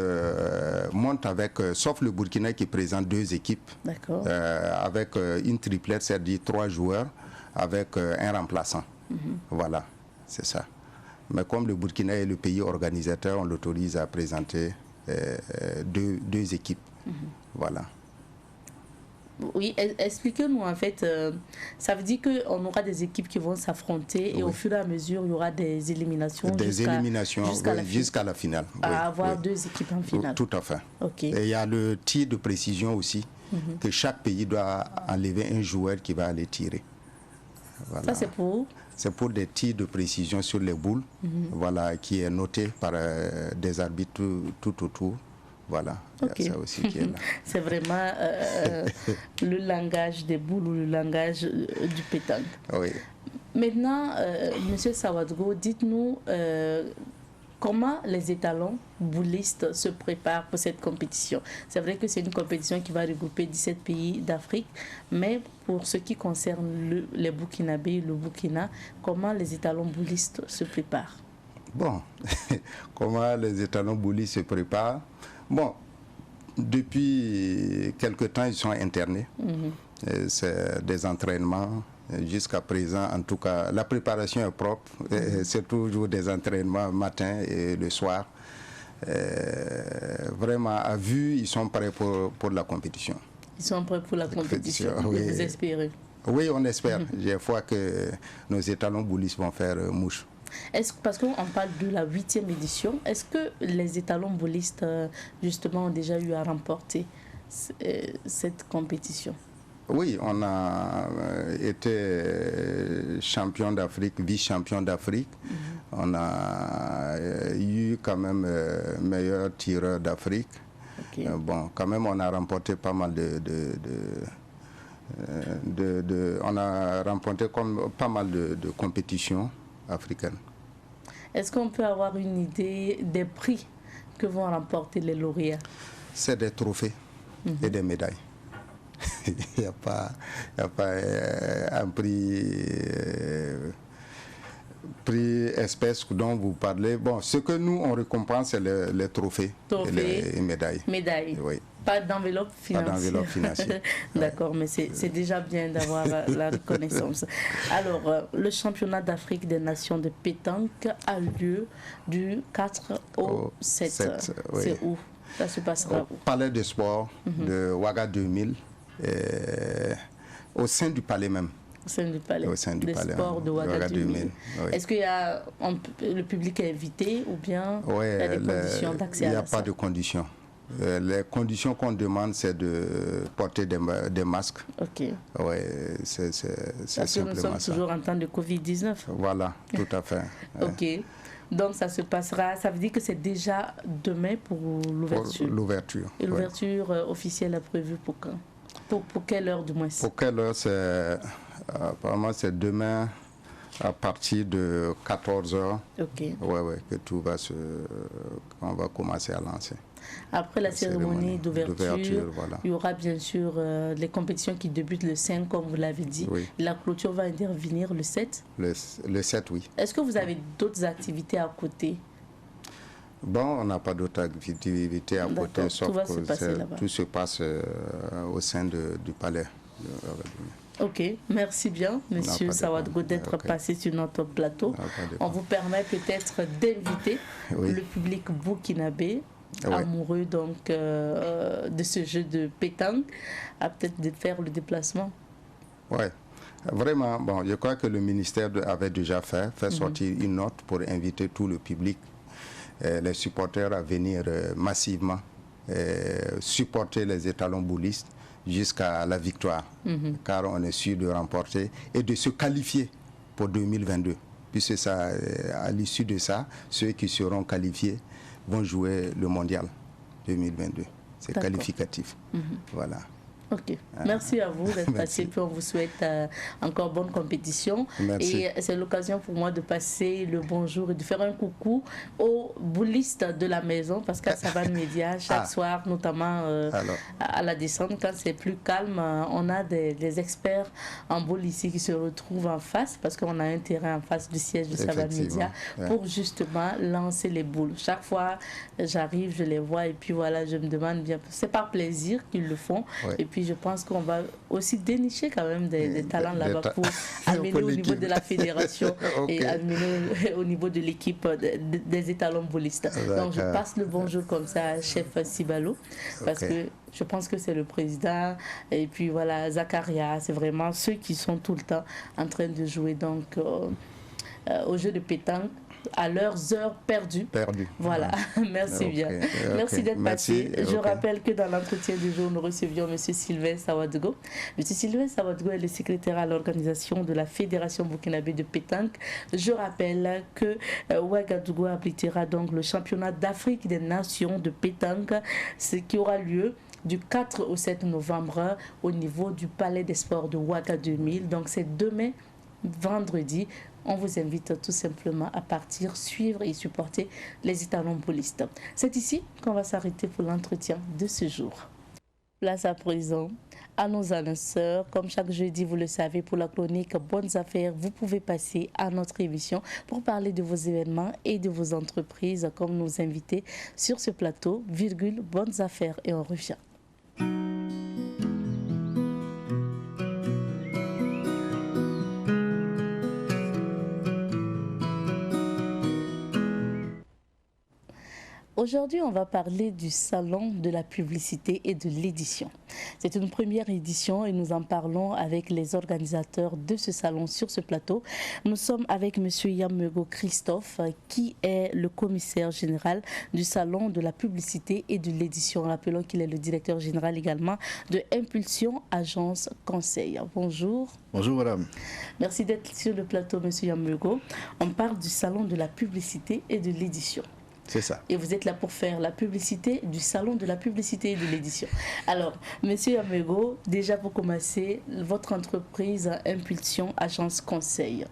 monte avec, sauf le Burkina qui présente 2 équipes, avec une triplette, c'est-à-dire 3 joueurs, avec un remplaçant. Voilà, c'est ça. Mais comme le Burkina est le pays organisateur, on l'autorise à présenter 2 équipes. Voilà. Oui, expliquez-nous en fait, ça veut dire qu'on aura des équipes qui vont s'affronter et au fur et à mesure, il y aura des éliminations jusqu'à la finale. À avoir 2 équipes en finale. Tout à fait. Okay. Et il y a le tir de précision aussi, que chaque pays doit enlever un joueur qui va aller tirer. Voilà. Ça, c'est pour? C'est pour des tirs de précision sur les boules, voilà, qui est noté par des arbitres tout autour. Voilà, il y a ça aussi qui est là. C'est vraiment le langage des boules ou le langage du pétanque. Oui. Maintenant, Monsieur Sawadgo, dites-nous comment les étalons boulistes se préparent pour cette compétition. C'est vrai que c'est une compétition qui va regrouper 17 pays d'Afrique, mais pour ce qui concerne les Burkinabés, le Burkina, comment les étalons boulistes se préparent? Bon, comment les étalons boulistes se préparent? Bon, depuis quelque temps, ils sont internés. C'est des entraînements. Jusqu'à présent, en tout cas, la préparation est propre. C'est toujours des entraînements matin et le soir. Vraiment, à vue, ils sont prêts pour la compétition. Ils sont prêts pour la compétition, oui. Vous espérez? Oui, on espère. J'ai foi que nos étalons boulistes vont faire mouche. Parce qu'on parle de la 8e édition, est-ce que les étalons boulistes, justement, ont déjà eu à remporter cette compétition? Oui, on a été champion d'Afrique, vice-champion d'Afrique. On a eu quand même meilleur tireur d'Afrique. Bon, quand même, on a remporté pas mal on a remporté pas mal de compétitions africaines. Est-ce qu'on peut avoir une idée des prix que vont remporter les lauréats? C'est des trophées et des médailles. Il n'y a pas un prix espèce dont vous parlez. Bon, ce que nous, on récompense, c'est les trophées et les médailles. Médailles. Oui. Pas d'enveloppe financière. Pas d'enveloppe financière. D'accord, mais c'est déjà bien d'avoir la reconnaissance. Alors, le championnat d'Afrique des nations de pétanque a lieu du 4 au 7. Oui. C'est où? Ça se passera au Palais des Sports de Ouaga 2000, au sein du palais même. Au sein du palais. Au sein du des palais, sports de Ouaga 2000. Oui. Est-ce qu'il y a le public est invité ou bien il y a des conditions d'accès à ça? Il n'y a pas de conditions. Les conditions qu'on demande, c'est de porter des masques. Ok. Oui, c'est simplement ça. Nous sommes toujours en temps de Covid-19. Voilà, tout à fait. Ok. Donc ça se passera, ça veut dire que c'est déjà demain pour l'ouverture. Pour l'ouverture. Et l'ouverture officielle est prévue pour quand? Pour quelle heure du moins? Pour quelle heure? Apparemment c'est demain à partir de 14h. Ok. Ouais, que tout va on va commencer à lancer. Après la cérémonie d'ouverture, voilà. Il y aura bien sûr les compétitions qui débutent le 5, comme vous l'avez dit. Oui. La clôture va intervenir le 7. Le 7, oui. Est-ce que vous avez d'autres activités à côté? Bon, on n'a pas d'autres activités à côté, sauf que tout se passe au sein du palais. Ok, merci bien, Monsieur Sawadgo, d'être passé sur notre plateau. On vous permet peut-être d'inviter le public burkinabé, amoureux donc de ce jeu de pétanque, à peut-être de faire le déplacement. Oui, vraiment, bon, je crois que le ministère avait déjà fait sortir une note pour inviter tout le public, les supporters à venir massivement supporter les étalons boulistes jusqu'à la victoire, car on est sûr de remporter et de se qualifier pour 2022, puisque ça, à l'issue de ça, ceux qui seront qualifiés vont jouer le mondial 2022. C'est qualificatif. Voilà. Ok, merci à vous d'être passé, puis on vous souhaite encore bonne compétition. Merci. Et c'est l'occasion pour moi de passer le bonjour et de faire un coucou aux boulistes de la maison, parce qu'à Savane Média, chaque soir, notamment à la descente, quand c'est plus calme, on a des experts en boule ici qui se retrouvent en face, parce qu'on a un terrain en face du siège de Savane Média, pour justement lancer les boules. Chaque fois, j'arrive, je les vois, et puis voilà, je me demande bien, c'est par plaisir qu'ils le font, et puis je pense qu'on va aussi dénicher quand même des talents là-bas pour amener au niveau de la fédération et amener au niveau de l'équipe des étalons boulistes. Donc je passe le bonjour comme ça à chef Sibalo, parce que je pense que c'est le président, et puis voilà, Zakaria, c'est vraiment ceux qui sont tout le temps en train de jouer donc au jeu de pétanque à leurs heures perdues. Voilà, merci bien. Merci d'être passé. Je rappelle que dans l'entretien du jour, nous recevions M. Sylvain Sawadogo. M. Sylvain Sawadogo est le secrétaire à l'organisation de la Fédération burkinabé de pétanque. Je rappelle que Ouagadougou abritera donc le championnat d'Afrique des nations de pétanque, ce qui aura lieu du 4 au 7 novembre au niveau du Palais des Sports de Ouaga 2000. Donc c'est demain, vendredi. On vous invite tout simplement à partir, suivre et supporter les étalons boulistes. C'est ici qu'on va s'arrêter pour l'entretien de ce jour. Place à présent à nos annonceurs. Comme chaque jeudi, vous le savez, pour la chronique Bonnes Affaires, vous pouvez passer à notre émission pour parler de vos événements et de vos entreprises comme nos invités sur ce plateau, Bonnes Affaires, et on revient. Aujourd'hui, on va parler du salon de la publicité et de l'édition. C'est une première édition et nous en parlons avec les organisateurs de ce salon sur ce plateau. Nous sommes avec M. Yamego Christophe, qui est le commissaire général du salon de la publicité et de l'édition. Rappelons qu'il est le directeur général également de Impulsion Agence Conseil. Bonjour. Bonjour madame. Merci d'être sur le plateau, M. Yamego. On parle du salon de la publicité et de l'édition. C'est ça. Et vous êtes là pour faire la publicité du salon de la publicité et de l'édition. Alors, Monsieur Yamego, déjà pour commencer, votre entreprise Impulsion Agence Conseil,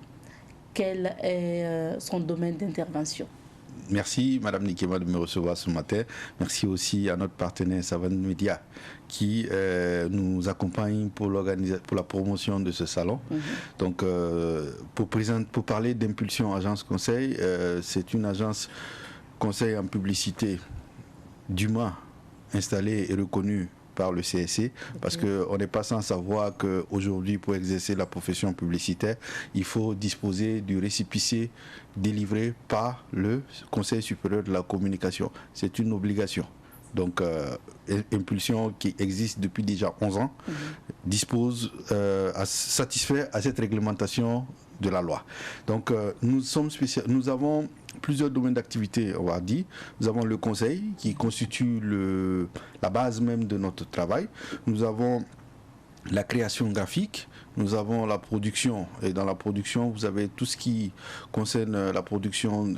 quel est son domaine d'intervention? Merci Madame Nikema de me recevoir ce matin. Merci aussi à notre partenaire Savane Média qui nous accompagne pour la promotion de ce salon. Donc, pour parler d'Impulsion Agence Conseil, c'est une agence conseil en publicité dûment installé et reconnu par le CSC, parce qu'on n'est pas sans savoir qu'aujourd'hui, pour exercer la profession publicitaire, il faut disposer du récépissé délivré par le Conseil supérieur de la communication. C'est une obligation. Donc, Impulsion, qui existe depuis déjà 11 ans, satisfait à cette réglementation de la loi. Donc, nous avons plusieurs domaines d'activité, on va dire. Nous avons le conseil, qui constitue la base même de notre travail. Nous avons la création graphique, nous avons la production, et dans la production, vous avez tout ce qui concerne la production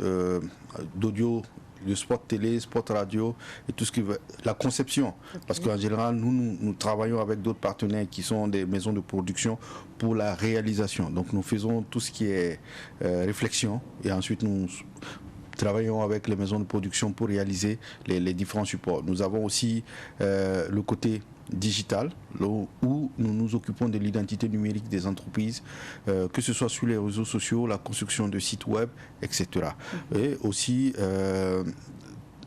d'audio, de spot télé, spot radio et tout ce qui veut, la conception. Parce qu'en général, nous travaillons avec d'autres partenaires qui sont des maisons de production pour la réalisation. Donc nous faisons tout ce qui est réflexion, et ensuite nous travaillons avec les maisons de production pour réaliser les différents supports. Nous avons aussi le côté digital, où nous nous occupons de l'identité numérique des entreprises, que ce soit sur les réseaux sociaux, la construction de sites web, etc. Et aussi,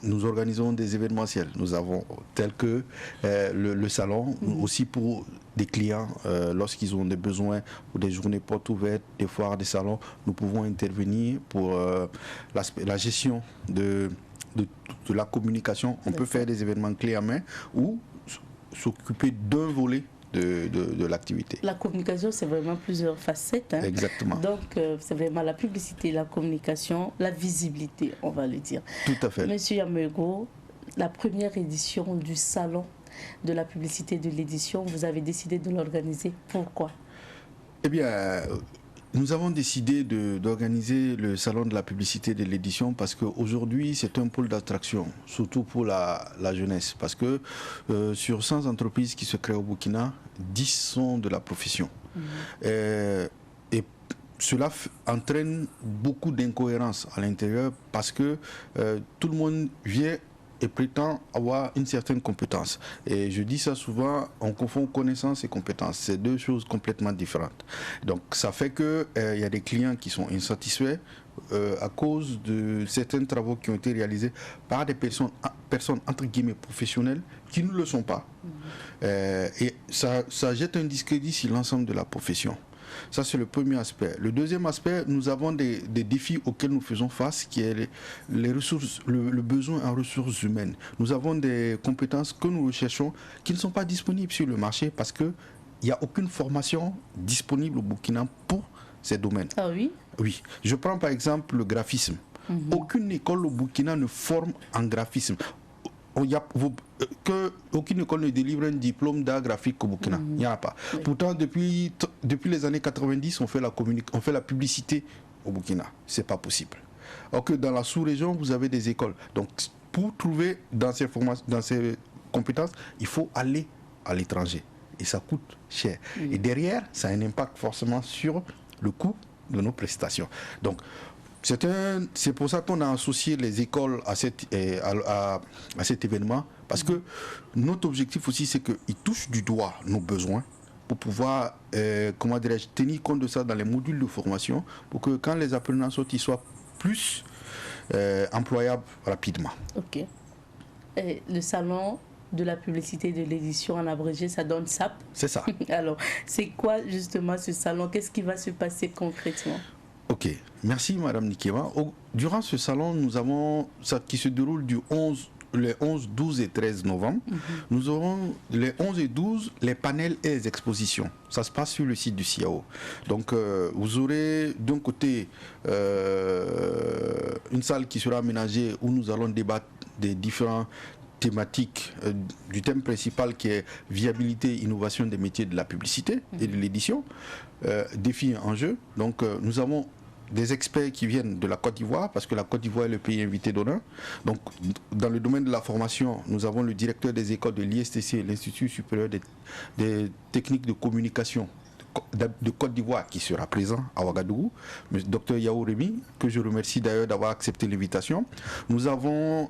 nous organisons des événementiels. Nous avons tel que le salon, aussi pour des clients, lorsqu'ils ont des besoins ou des journées portes ouvertes, des foires, des salons, nous pouvons intervenir pour la gestion de la communication. On peut faire des événements clés en main ou s'occuper d'un volet de l'activité. La communication, c'est vraiment plusieurs facettes. Exactement. Donc, c'est vraiment la publicité, la communication, la visibilité, on va le dire. Tout à fait. Monsieur Yamego, la première édition du salon de la publicité et de l'édition, vous avez décidé de l'organiser. Pourquoi? Eh bien, nous avons décidé d'organiser le salon de la publicité et de l'édition parce qu'aujourd'hui, c'est un pôle d'attraction, surtout pour la jeunesse. Parce que sur 100 entreprises qui se créent au Burkina, 10 sont de la profession. Et cela entraîne beaucoup d'incohérences à l'intérieur parce que tout le monde vient et prétend avoir une certaine compétence. Et je dis ça souvent, on confond connaissance et compétence. C'est deux choses complètement différentes. Donc ça fait qu'il y a des clients qui sont insatisfaits à cause de certains travaux qui ont été réalisés par des personnes entre guillemets professionnelles qui ne le sont pas. Et ça jette un discrédit sur l'ensemble de la profession. Ça, c'est le premier aspect. Le deuxième aspect, nous avons des défis auxquels nous faisons face, qui est les ressources, le besoin en ressources humaines. Nous avons des compétences que nous recherchons qui ne sont pas disponibles sur le marché parce qu'il n'y a aucune formation disponible au Burkina pour ces domaines. Ah oui? Oui. Je prends par exemple le graphisme. Aucune école au Burkina ne forme en graphisme. Aucune école ne délivre un diplôme d'art graphique au Burkina. Il n'y en a pas. Oui. Pourtant, depuis les années 90, on fait la publicité au Burkina. Ce n'est pas possible. Alors que dans la sous-région, vous avez des écoles. Donc, pour trouver dans ces compétences, il faut aller à l'étranger. Et ça coûte cher. Et derrière, ça a un impact forcément sur le coût de nos prestations. Donc, c'est pour ça qu'on a associé les écoles à cet événement, parce que notre objectif aussi, c'est qu'ils touchent du doigt nos besoins pour pouvoir tenir compte de ça dans les modules de formation, pour que quand les apprenants sortent, ils soient plus employables rapidement. Ok. Et le salon de la publicité et de l'édition en abrégé, ça donne SAP. C'est ça. Alors, c'est quoi justement ce salon? Qu'est-ce qui va se passer concrètement? Ok, merci Madame Nikema. Durant ce salon, nous avons ça qui se déroule les 11, 12 et 13 novembre. Nous aurons les 11 et 12 les panels et les expositions. Ça se passe sur le site du CIAO. Donc vous aurez d'un côté une salle qui sera aménagée où nous allons débattre des différents thématiques du thème principal qui est viabilité, innovation des métiers de la publicité et de l'édition, défis et enjeux. Donc nous avons des experts qui viennent de la Côte d'Ivoire, parce que la Côte d'Ivoire est le pays invité d'honneur. Donc dans le domaine de la formation, nous avons le directeur des écoles de l'ISTC, l'Institut supérieur des techniques de communication de Côte d'Ivoire, qui sera présent à Ouagadougou, le Dr Yao Rémi, que je remercie d'ailleurs d'avoir accepté l'invitation. Nous avons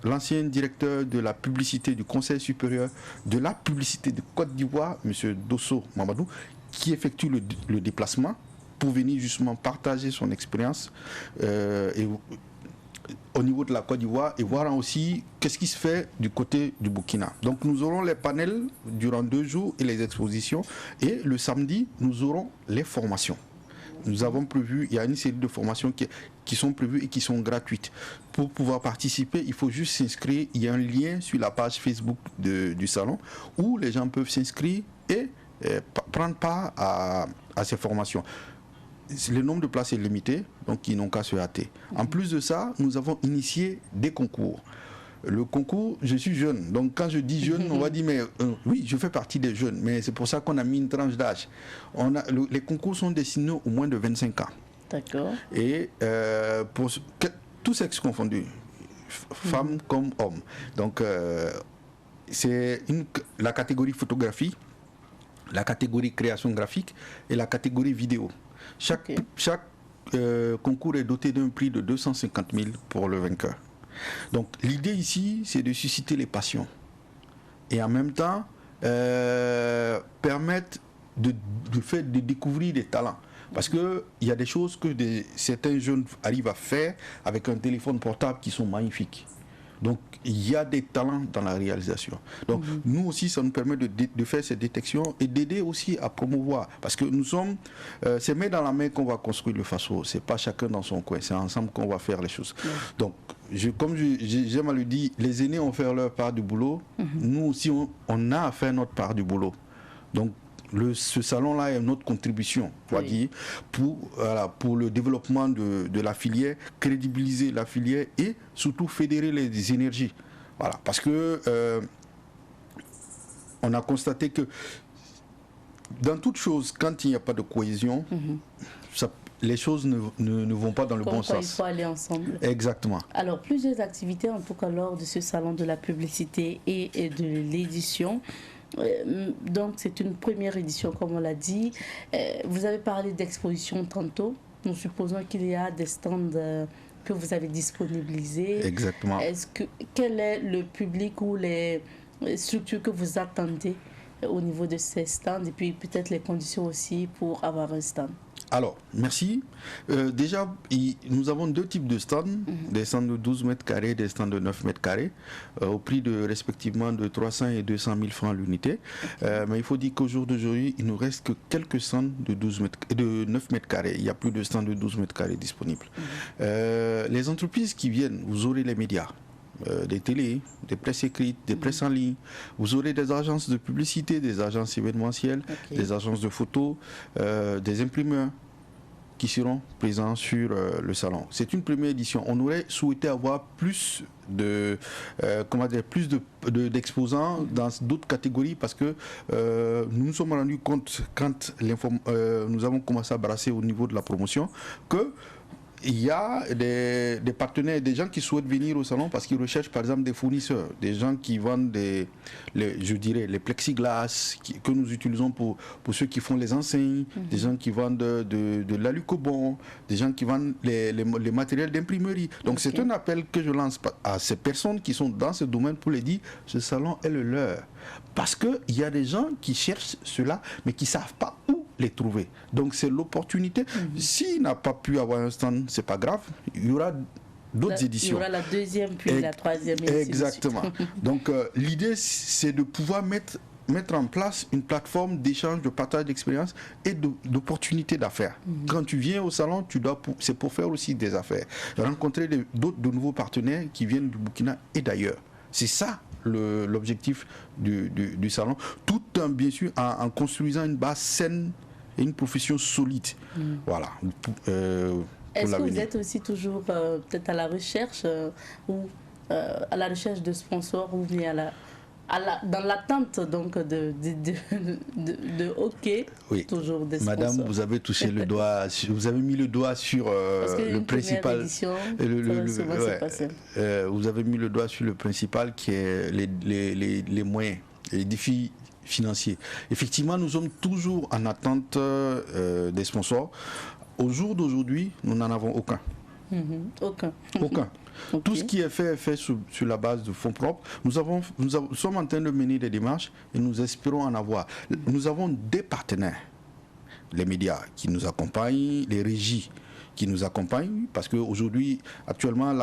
l'ancien directeur de la publicité du Conseil supérieur de la publicité de Côte d'Ivoire, M. Dosso Mamadou, qui effectue le déplacement pour venir justement partager son expérience au niveau de la Côte d'Ivoire et voir aussi qu'est-ce qui se fait du côté du Burkina. Donc nous aurons les panels durant 2 jours et les expositions, et le samedi nous aurons les formations. Nous avons prévu, il y a une série de formations qui sont prévues et qui sont gratuites. Pour pouvoir participer, il faut juste s'inscrire. Il y a un lien sur la page Facebook du salon où les gens peuvent s'inscrire et prendre part à ces formations. Le nombre de places est limité, donc ils n'ont qu'à se hâter. En plus de ça, nous avons initié des concours. Le concours, je suis jeune, donc quand je dis jeune, on va dire, mais oui, je fais partie des jeunes, mais c'est pour ça qu'on a mis une tranche d'âge. Les concours sont destinés aux moins de 25 ans. D'accord. Et pour tous sexes confondus, femmes comme hommes. Donc, c'est la catégorie photographie, la catégorie création graphique et la catégorie vidéo. Chaque concours est doté d'un prix de 250 000 pour le vainqueur. Donc l'idée ici, c'est de susciter les passions et en même temps permettre de découvrir des talents. Parce qu'il y a des choses que certains jeunes arrivent à faire avec un téléphone portable qui sont magnifiques. Donc il y a des talents dans la réalisation. Donc nous aussi, ça nous permet de faire ces détections et d'aider aussi à promouvoir. Parce que nous sommes, c'est main dans la main qu'on va construire le FASO. C'est pas chacun dans son coin, c'est ensemble qu'on va faire les choses. Donc comme j'aime à le dire, les aînés ont fait leur part du boulot. Nous aussi, on a à faire notre part du boulot. Donc ce salon-là est notre contribution, on va dire, pour le développement de la filière, crédibiliser la filière et surtout fédérer les énergies. Voilà, parce que on a constaté que dans toute chose, quand il n'y a pas de cohésion, les choses ne vont pas dans le bon sens. Il faut aller ensemble. Exactement. Alors, plusieurs activités, en tout cas lors de ce salon de la publicité et de l'édition. Donc, c'est une première édition, comme on l'a dit. Vous avez parlé d'exposition tantôt. Nous supposons qu'il y a des stands que vous avez disponibilisés. Exactement. Quel est le public ou les structures que vous attendez au niveau de ces stands et puis peut-être les conditions aussi pour avoir un stand? Alors, merci. Déjà, nous avons deux types de stands, des stands de 12 mètres carrés, des stands de 9 mètres carrés, au prix de respectivement de 300 et 200 000 francs l'unité. Mais il faut dire qu'au jour d'aujourd'hui, il ne reste que quelques stands de 9 mètres carrés. Il n'y a plus de stands de 12 mètres carrés disponibles. Les entreprises qui viennent, vous aurez les médias. Des télés, des presses écrites, des presses en ligne. Vous aurez des agences de publicité, des agences événementielles, des agences de photos, des imprimeurs qui seront présents sur le salon. C'est une première édition. On aurait souhaité avoir plus d'exposants dans d'autres catégories parce que nous nous sommes rendus compte quand nous avons commencé à brasser au niveau de la promotion que il y a des partenaires, des gens qui souhaitent venir au salon parce qu'ils recherchent par exemple des fournisseurs, des gens qui vendent les plexiglas que nous utilisons pour ceux qui font les enseignes, des gens qui vendent de l'alucobon, des gens qui vendent les matériels d'imprimerie. Donc c'est un appel que je lance à ces personnes qui sont dans ce domaine pour les dire, ce salon est le leur. Parce qu'il y a des gens qui cherchent cela, mais qui ne savent pas où les trouver. Donc c'est l'opportunité. S'il n'a pas pu avoir un stand, c'est pas grave. Il y aura d'autres éditions. Il y aura la deuxième puis la troisième. Exactement. Donc l'idée, c'est de pouvoir mettre en place une plateforme d'échange, de partage d'expérience et d'opportunités d'affaires. Quand tu viens au salon, c'est pour faire aussi des affaires. Rencontrer de nouveaux partenaires qui viennent du Burkina et d'ailleurs. C'est ça l'objectif du salon, tout bien sûr en construisant une base saine et une profession solide. Voilà. Est-ce que vous êtes aussi toujours peut-être à la recherche ou à la recherche de sponsors ou bien dans l'attente donc de hockey, oui. Toujours des sponsors. Madame, vous avez touché le doigt, vous avez mis le doigt sur le principal. Vous avez mis le doigt sur le principal qui est les moyens, les défis financiers. Effectivement, nous sommes toujours en attente des sponsors. Au jour d'aujourd'hui, nous n'en avons aucun. Aucun. Okay. Tout ce qui est fait sur la base de fonds propres. Nous sommes en train de mener des démarches et nous espérons en avoir. Nous avons des partenaires, les médias qui nous accompagnent, les régies qui nous accompagnent, parce qu'aujourd'hui, actuellement,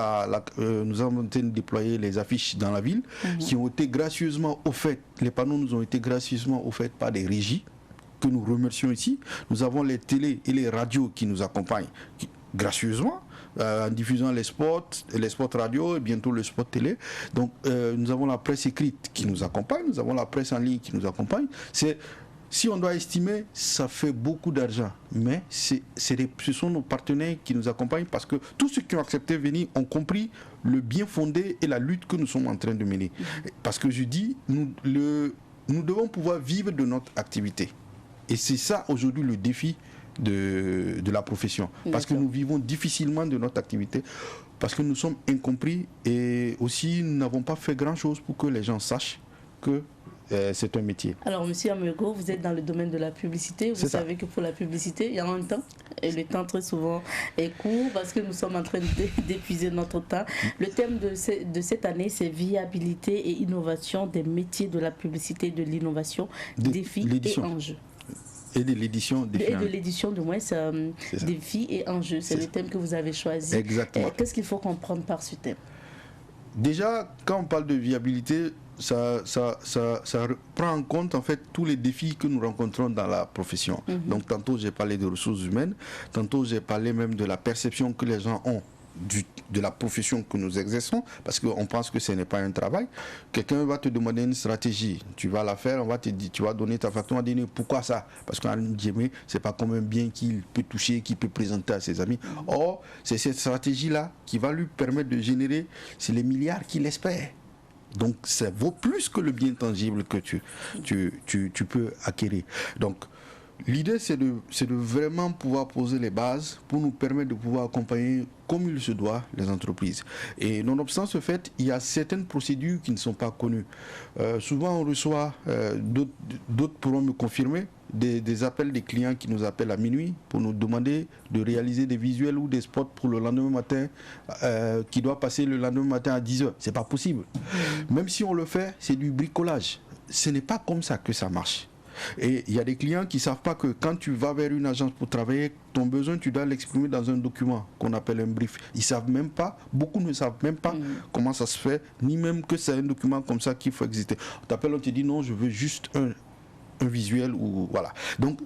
nous sommes en train de déployer les affiches dans la ville qui ont été gracieusement offertes. Les panneaux nous ont été gracieusement offerts par des régies que nous remercions ici. Nous avons les télés et les radios qui nous accompagnent gracieusement. En diffusant les spots radio et bientôt le spot télé. Donc nous avons la presse écrite qui nous accompagne, nous avons la presse en ligne qui nous accompagne. Si on doit estimer, ça fait beaucoup d'argent, mais ce sont nos partenaires qui nous accompagnent parce que tous ceux qui ont accepté de venir ont compris le bien fondé et la lutte que nous sommes en train de mener. Parce que je dis, nous devons pouvoir vivre de notre activité. Et c'est ça aujourd'hui le défi de la profession. Parce que nous vivons difficilement de notre activité, parce que nous sommes incompris et aussi nous n'avons pas fait grand-chose pour que les gens sachent que c'est un métier. Alors, monsieur Amego, vous êtes dans le domaine de la publicité. Vous savez que pour la publicité, il y a un temps. Et le temps très souvent est court parce que nous sommes en train d'épuiser notre temps. Le thème de cette année, c'est viabilité et innovation des métiers de la publicité et de l'innovation, défis et enjeux. Et de l'édition du moins, défis et enjeux. C'est le thème que vous avez choisi. Exactement. Qu'est-ce qu'il faut comprendre par ce thème? Déjà, quand on parle de viabilité, ça prend en compte en fait tous les défis que nous rencontrons dans la profession. Donc tantôt j'ai parlé de ressources humaines, tantôt j'ai parlé même de la perception que les gens ont de la profession que nous exerçons, parce qu'on pense que ce n'est pas un travail. Quelqu'un va te demander une stratégie, tu vas la faire, on va te dire, tu vas donner ta facture, on va dire pourquoi ça? Parce qu'en Djemé, c'est pas combien bien qu'il peut toucher, qu'il peut présenter à ses amis. Or, c'est cette stratégie-là qui va lui permettre de générer, c'est les milliards qu'il espère. Donc, ça vaut plus que le bien tangible que tu peux acquérir. Donc, L'idée, c'est de vraiment pouvoir poser les bases pour nous permettre de pouvoir accompagner comme il se doit les entreprises. Et nonobstant ce fait, il y a certaines procédures qui ne sont pas connues. Souvent, on reçoit, d'autres pourront me confirmer, des appels des clients qui nous appellent à minuit pour nous demander de réaliser des visuels ou des spots pour le lendemain matin, qui doit passer le lendemain matin à 10h. C'est pas possible. Même si on le fait, c'est du bricolage. Ce n'est pas comme ça que ça marche. Et il y a des clients qui ne savent pas que quand tu vas vers une agence pour travailler, ton besoin, tu dois l'exprimer dans un document qu'on appelle un brief. Ils ne savent même pas, beaucoup ne savent même pas comment ça se fait, ni même que c'est un document comme ça qu'il faut exister. On t'appelle, on te dit non, je veux juste un visuel, ou voilà. Donc,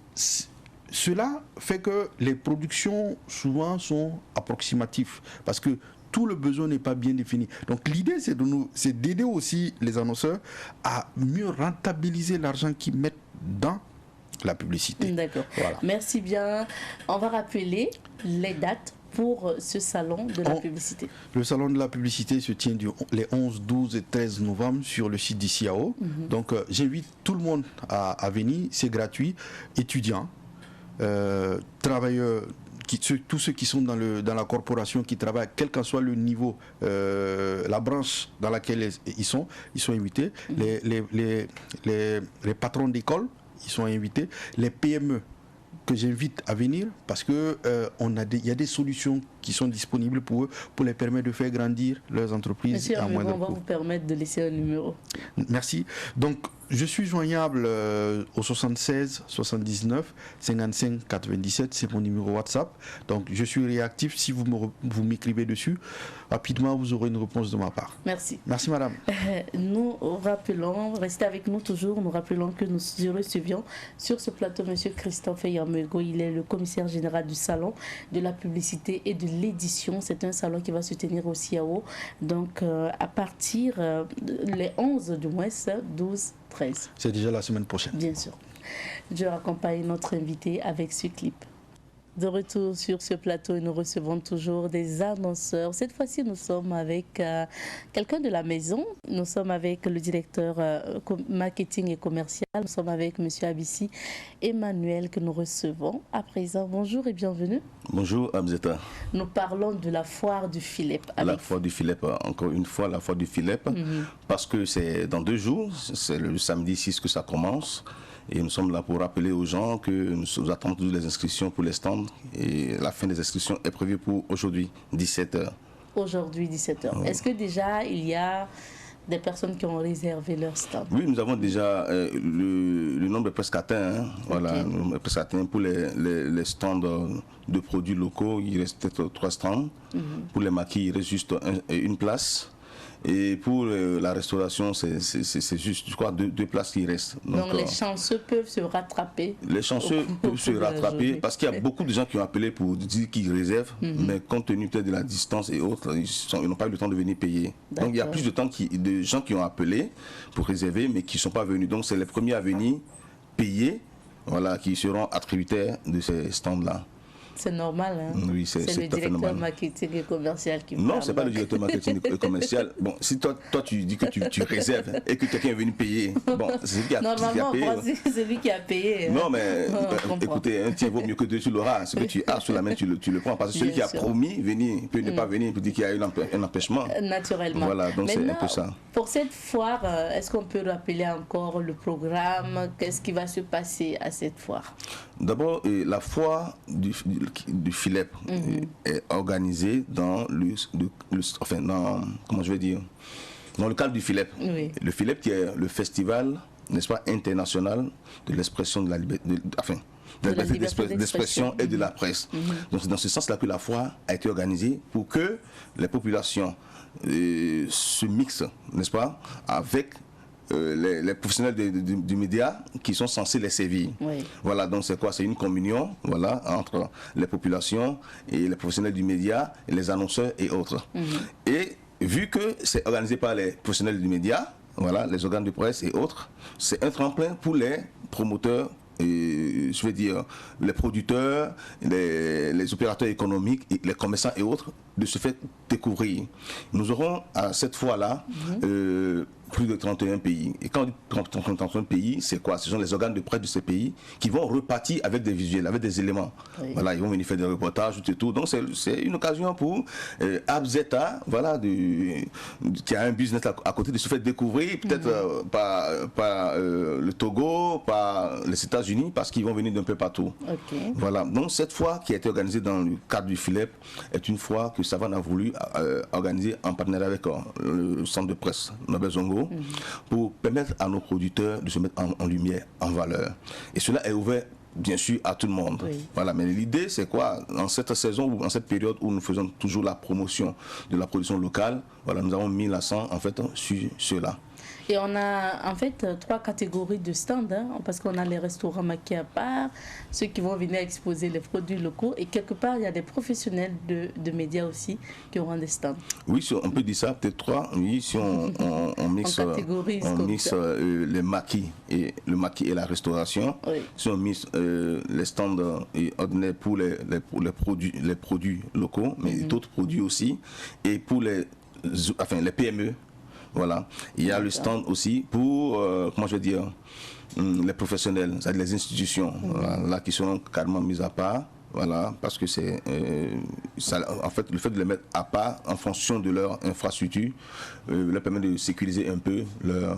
cela fait que les productions souvent sont approximatives parce que tout le besoin n'est pas bien défini. Donc l'idée, c'est d'aider aussi les annonceurs à mieux rentabiliser l'argent qu'ils mettent dans la publicité. D'accord. Voilà. Merci bien. On va rappeler les dates pour ce salon de la publicité. Le salon de la publicité se tient les 11, 12 et 13 novembre sur le site d'ICAO. Donc j'invite tout le monde à venir, c'est gratuit, étudiants, travailleurs, tous ceux qui sont dans la corporation, qui travaillent, quel qu'en soit le niveau, la branche dans laquelle ils sont invités. Les patrons d'école, ils sont invités. Les PME que j'invite à venir parce que y a des solutions qui sont disponibles pour eux, pour les permettre de faire grandir leurs entreprises. Monsieur, on va vous permettre de laisser un numéro. Merci. Donc, je suis joignable au 76 79 55 97, c'est mon numéro WhatsApp. Donc, je suis réactif. Si vous m'écrivez dessus, rapidement, vous aurez une réponse de ma part. Merci. Merci, madame. Nous rappelons, restez avec nous toujours, nous rappelons que nous recevions sur ce plateau monsieur Christophe Yamego. Il est le commissaire général du salon de la publicité et de l'édition. C'est un salon qui va se tenir au CIAO. Donc, à partir les 11 du mois, 12, 13. C'est déjà la semaine prochaine. Bien sûr. Je raccompagne notre invité avec ce clip. De retour sur ce plateau, nous recevons toujours des annonceurs. Cette fois-ci, nous sommes avec quelqu'un de la maison. Nous sommes avec le directeur marketing et commercial. Nous sommes avec M. Abissi Emmanuel que nous recevons. À présent, bonjour et bienvenue. Bonjour Abzeta. Nous parlons de la foire du Philep. La foire du Philep, encore une fois, la foire du Philep, parce que c'est dans 2 jours, c'est le samedi 6 que ça commence. Et nous sommes là pour rappeler aux gens que nous attendons toujours les inscriptions pour les stands. Et la fin des inscriptions est prévue pour aujourd'hui, 17h. Aujourd'hui, 17h. Ouais. Est-ce que déjà, il y a des personnes qui ont réservé leur stand? Oui, nous avons déjà le nombre est presque atteint. Hein. Voilà, le nombre est presque atteint. Pour les stands de produits locaux, il reste peut-être 3 stands. Pour les maquis, il reste juste une place. Et pour la restauration, c'est juste, je crois, 2 places qui restent. Donc les chanceux peuvent se rattraper. Les chanceux peuvent se rattraper parce qu'il y a beaucoup de gens qui ont appelé pour dire qu'ils réservent, mais compte tenu peut-être de la distance et autres, ils n'ont pas eu le temps de venir payer. Donc il y a plus de gens qui ont appelé pour réserver, mais qui ne sont pas venus. Donc c'est les premiers à venir payer, voilà, qui seront attributaires de ces stands-là. C'est normal, hein? Oui, c'est le directeur marketing et commercial qui parle. Non, c'est pas le directeur marketing et commercial. Bon, si toi tu dis que tu réserves et que quelqu'un est venu payer, bon, c'est lui qui a payé. Normalement, c'est lui qui a payé. Non, mais écoutez, un tien vaut mieux que 2, tu l'auras. Ce que tu as sous la main, tu le prends. Parce que celui qui a promis venir peut ne pas venir, peut dire qu'il y a eu un empêchement. Naturellement. Voilà, donc c'est un peu ça. Pour cette foire, est-ce qu'on peut rappeler encore le programme? Qu'est-ce qui va se passer à cette foire? D'abord, la foire du Philep est organisée dans comment je vais dire, dans le cadre du Philep. Oui. Le Philep qui est le festival, n'est-ce pas, international de l'expression de la liberté, d'expression et de la presse. Donc c'est dans ce sens-là que la foire a été organisée pour que les populations se mixent, n'est-ce pas, avec les professionnels du média qui sont censés les servir. Oui. Voilà, donc c'est quoi? C'est une communion, voilà, entre les populations et les professionnels du média, et les annonceurs et autres. Et vu que c'est organisé par les professionnels du média, voilà, les organes de presse et autres, c'est un tremplin pour les promoteurs, et, je veux dire, les producteurs, les opérateurs économiques, les commerçants et autres, de se faire découvrir. Nous aurons à cette fois-là plus de 31 pays. Et quand on dit 31 pays, c'est quoi? Ce sont les organes de presse de ces pays qui vont repartir avec des visuels, avec des éléments. Oui. Voilà, ils vont venir faire des reportages, tout. Donc c'est une occasion pour Abzeta, voilà, qui a un business à côté, de se faire découvrir, peut-être par le Togo, par les États-Unis, parce qu'ils vont venir d'un peu partout. Okay. Voilà. Donc cette fois qui a été organisée dans le cadre du FILEP est une fois que Savane a voulu organiser en partenariat avec le centre de presse Nobel Zongo, pour permettre à nos producteurs de se mettre en lumière, en valeur. Et cela est ouvert bien sûr à tout le monde. Oui. Voilà, mais l'idée c'est quoi? En cette saison ou en cette période où nous faisons toujours la promotion de la production locale, voilà, nous avons mis l'accent en fait sur cela. Et on a en fait 3 catégories de stands, hein, parce qu'on a les restaurants maquis à part, ceux qui vont venir exposer les produits locaux, et quelque part il y a des professionnels de médias aussi qui auront des stands. Oui, on peut dire ça, peut-être 3. Oui, si on mixe, les maquis et la restauration, oui. Si on mixe les stands ordinaires pour les produits locaux, mais d'autres produits aussi, et pour les PME. Voilà. Il y a le stand aussi pour, comment je veux dire, les professionnels, c'est-à-dire les institutions, là qui sont carrément mises à part. Voilà, parce que c'est en fait le fait de les mettre à part en fonction de leur infrastructure leur permet de sécuriser un peu leurs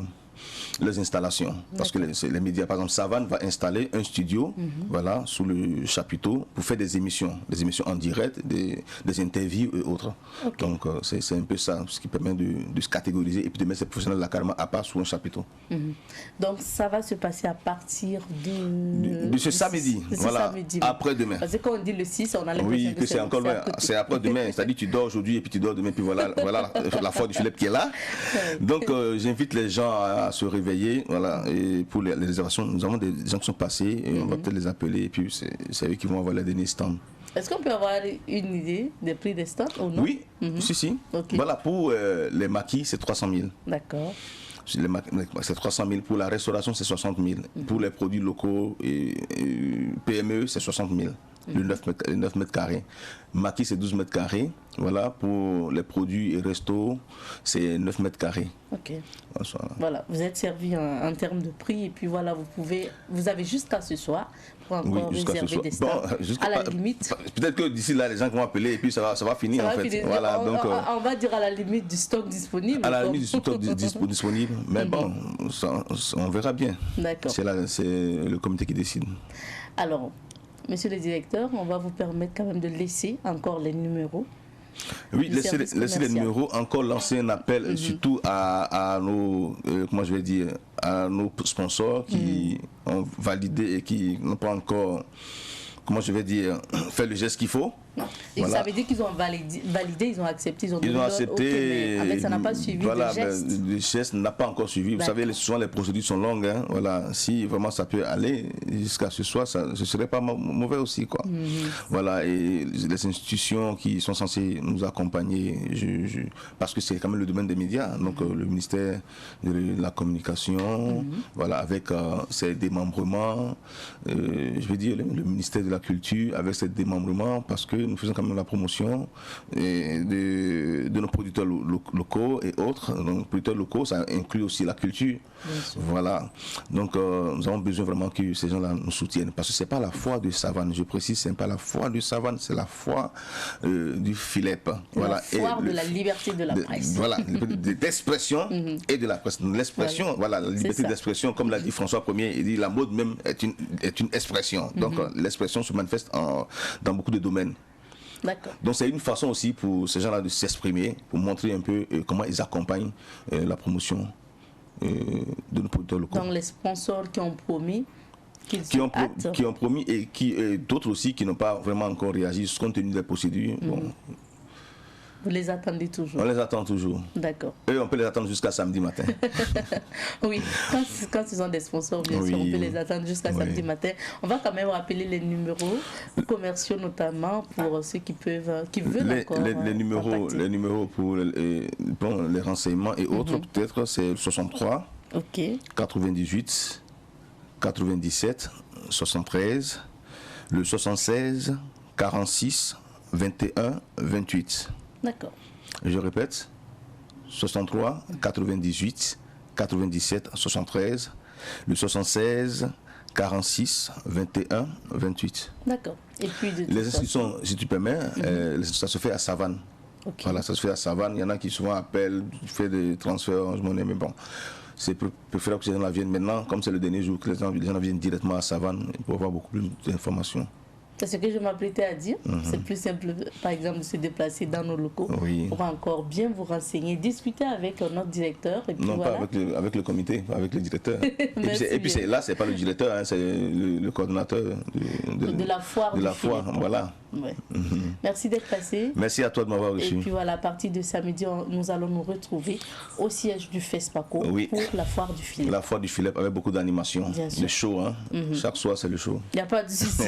installations. Parce que les médias, par exemple, Savane va installer un studio voilà, sous le chapiteau pour faire des émissions en direct, des interviews et autres. Okay. Donc c'est un peu ça, ce qui permet de se catégoriser et puis de mettre ces professionnels là carrément à part sous un chapiteau. Donc ça va se passer à partir de ce samedi, voilà, après-demain. Parce que quand on dit le 6, on a l'impression oui, que c'est encore loin, c'est après-demain, c'est-à-dire tu dors aujourd'hui et puis tu dors demain, puis voilà la foi du Philippe qui est là. Donc j'invite les gens à se réveiller, voilà, et pour les réservations, nous avons des gens qui sont passés, et on va peut-être les appeler, et puis c'est eux qui vont avoir les derniers stands. Est-ce qu'on peut avoir une idée des prix des stands ou non? Oui, si. Okay. Voilà, pour les maquis, c'est 300 000. D'accord. C'est 300 000. Pour la restauration, c'est 60 000. Pour les produits locaux et PME, c'est 60 000. Le 9 mètres carrés. Maquis, c'est 12 mètres carrés. Voilà, pour les produits et restos, c'est 9 mètres carrés. Ok. Voilà, vous êtes servi en termes de prix, et puis voilà, vous avez jusqu'à ce soir pour encore réserver des stands. Bon, à la limite. Peut-être que d'ici là, les gens vont appeler et puis ça va finir en fait. Voilà, on va dire à la limite du stock disponible. À la limite du stock disponible, mais bon, on verra bien. D'accord. C'est le comité qui décide. Alors, monsieur le directeur, on va vous permettre quand même de laisser encore les numéros. Oui, laisser les numéros, encore lancer un appel surtout à nos, comment je vais dire, à nos sponsors qui ont validé et qui n'ont pas encore, comment je vais dire, fait le geste qu'il faut. Et voilà. Ça veut dire qu'ils ont validé, ils ont accepté, ils ont accepté. Mais ça n'a pas suivi le geste. Le geste n'a pas encore suivi. Vous savez, souvent les procédures sont longues. Hein. Voilà. Si vraiment ça peut aller jusqu'à ce soir, ce ne serait pas mauvais aussi, quoi. Voilà. Et les institutions qui sont censées nous accompagner, parce que c'est quand même le domaine des médias, donc le ministère de la communication, voilà, avec ses démembrements, je veux dire le ministère de la culture avec ses démembrements, parce que nous faisons quand même la promotion de nos producteurs locaux et autres. Donc, producteurs locaux, ça inclut aussi la culture. Voilà. Donc, nous avons besoin vraiment que ces gens-là nous soutiennent. Parce que ce n'est pas la foi de Savane, je précise, ce n'est pas la foi de Savane, c'est la foi du Philippe. Voilà. La foi de la liberté de la presse. Voilà, d'expression et de la presse. L'expression, voilà, la liberté d'expression, comme l'a dit François Ier, il dit la mode même est une expression. Donc, l'expression se manifeste dans beaucoup de domaines. Donc c'est une façon aussi pour ces gens-là de s'exprimer, pour montrer un peu comment ils accompagnent la promotion de nos producteurs locaux. Donc les sponsors qui ont promis, qui ont promis et d'autres aussi qui n'ont pas vraiment encore réagi compte tenu des procédures. Bon. Vous les attendez toujours? On les attend toujours. D'accord. Eux, on peut les attendre jusqu'à samedi matin. Oui, quand ils ont des sponsors, bien sûr, on peut les attendre jusqu'à samedi matin. On va quand même rappeler les numéros commerciaux, notamment pour ceux qui veulent encore les numéros pour les renseignements et autres, peut-être, c'est le 63, 98, 97, 73, le 76, 46, 21, 28. D'accord. Je répète, 63, 98, 97 73, le 76 46 21 28. D'accord. Et puis les inscriptions, si tu permets, ça se fait à Savane. Okay. Voilà, ça se fait à Savane. Il y en a qui souvent appellent, font des transferts en monnaie, mais bon, c'est préférable que les gens viennent maintenant, comme c'est le dernier jour, que les gens viennent directement à Savane pour avoir beaucoup plus d'informations. C'est ce que je m'apprêtais à dire. C'est plus simple, par exemple, de se déplacer dans nos locaux pour encore bien vous renseigner, discuter avec notre directeur. Et puis non, voilà. pas avec le comité, avec le directeur. et puis là, c'est pas le directeur, hein, c'est le coordonnateur de la foire. De la foire, voilà. Ouais. Merci d'être passé. Merci à toi de m'avoir reçu. Et puis voilà, à partir de samedi, nous allons nous retrouver au siège du FESPACO pour la foire du filet. La foire du filet avec beaucoup d'animation, le show. Hein. Chaque soir, c'est le show. Il n'y a pas de souci.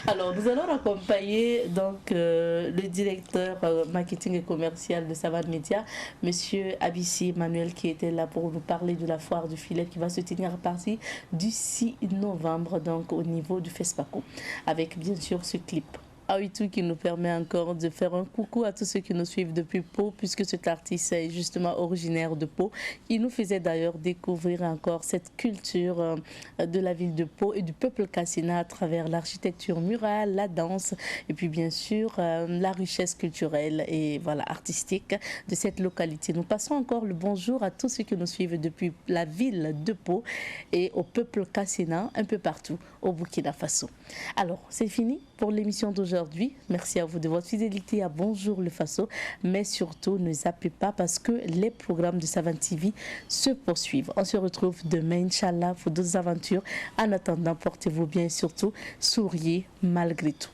Alors, nous allons accompagner donc, le directeur marketing et commercial de Savane Média, Monsieur Abissi Emmanuel, qui était là pour nous parler de la foire du filet qui va se tenir à partir du 6 novembre, donc au niveau du FESPACO, avec bien sûr ce clip. Aouitou qui nous permet encore de faire un coucou à tous ceux qui nous suivent depuis Pau, puisque cet artiste est justement originaire de Pau. Il nous faisait d'ailleurs découvrir encore cette culture de la ville de Pau et du peuple Kassina à travers l'architecture murale, la danse et puis bien sûr la richesse culturelle et voilà, artistique de cette localité. Nous passons encore le bonjour à tous ceux qui nous suivent depuis la ville de Pau et au peuple Kassina un peu partout au Burkina Faso. Alors, c'est fini pour l'émission d'aujourd'hui. Merci à vous de votre fidélité à Bonjour le Faso, mais surtout ne zappez pas parce que les programmes de Savane TV se poursuivent. On se retrouve demain, Inch'Allah, pour d'autres aventures. En attendant, portez-vous bien et surtout, souriez malgré tout.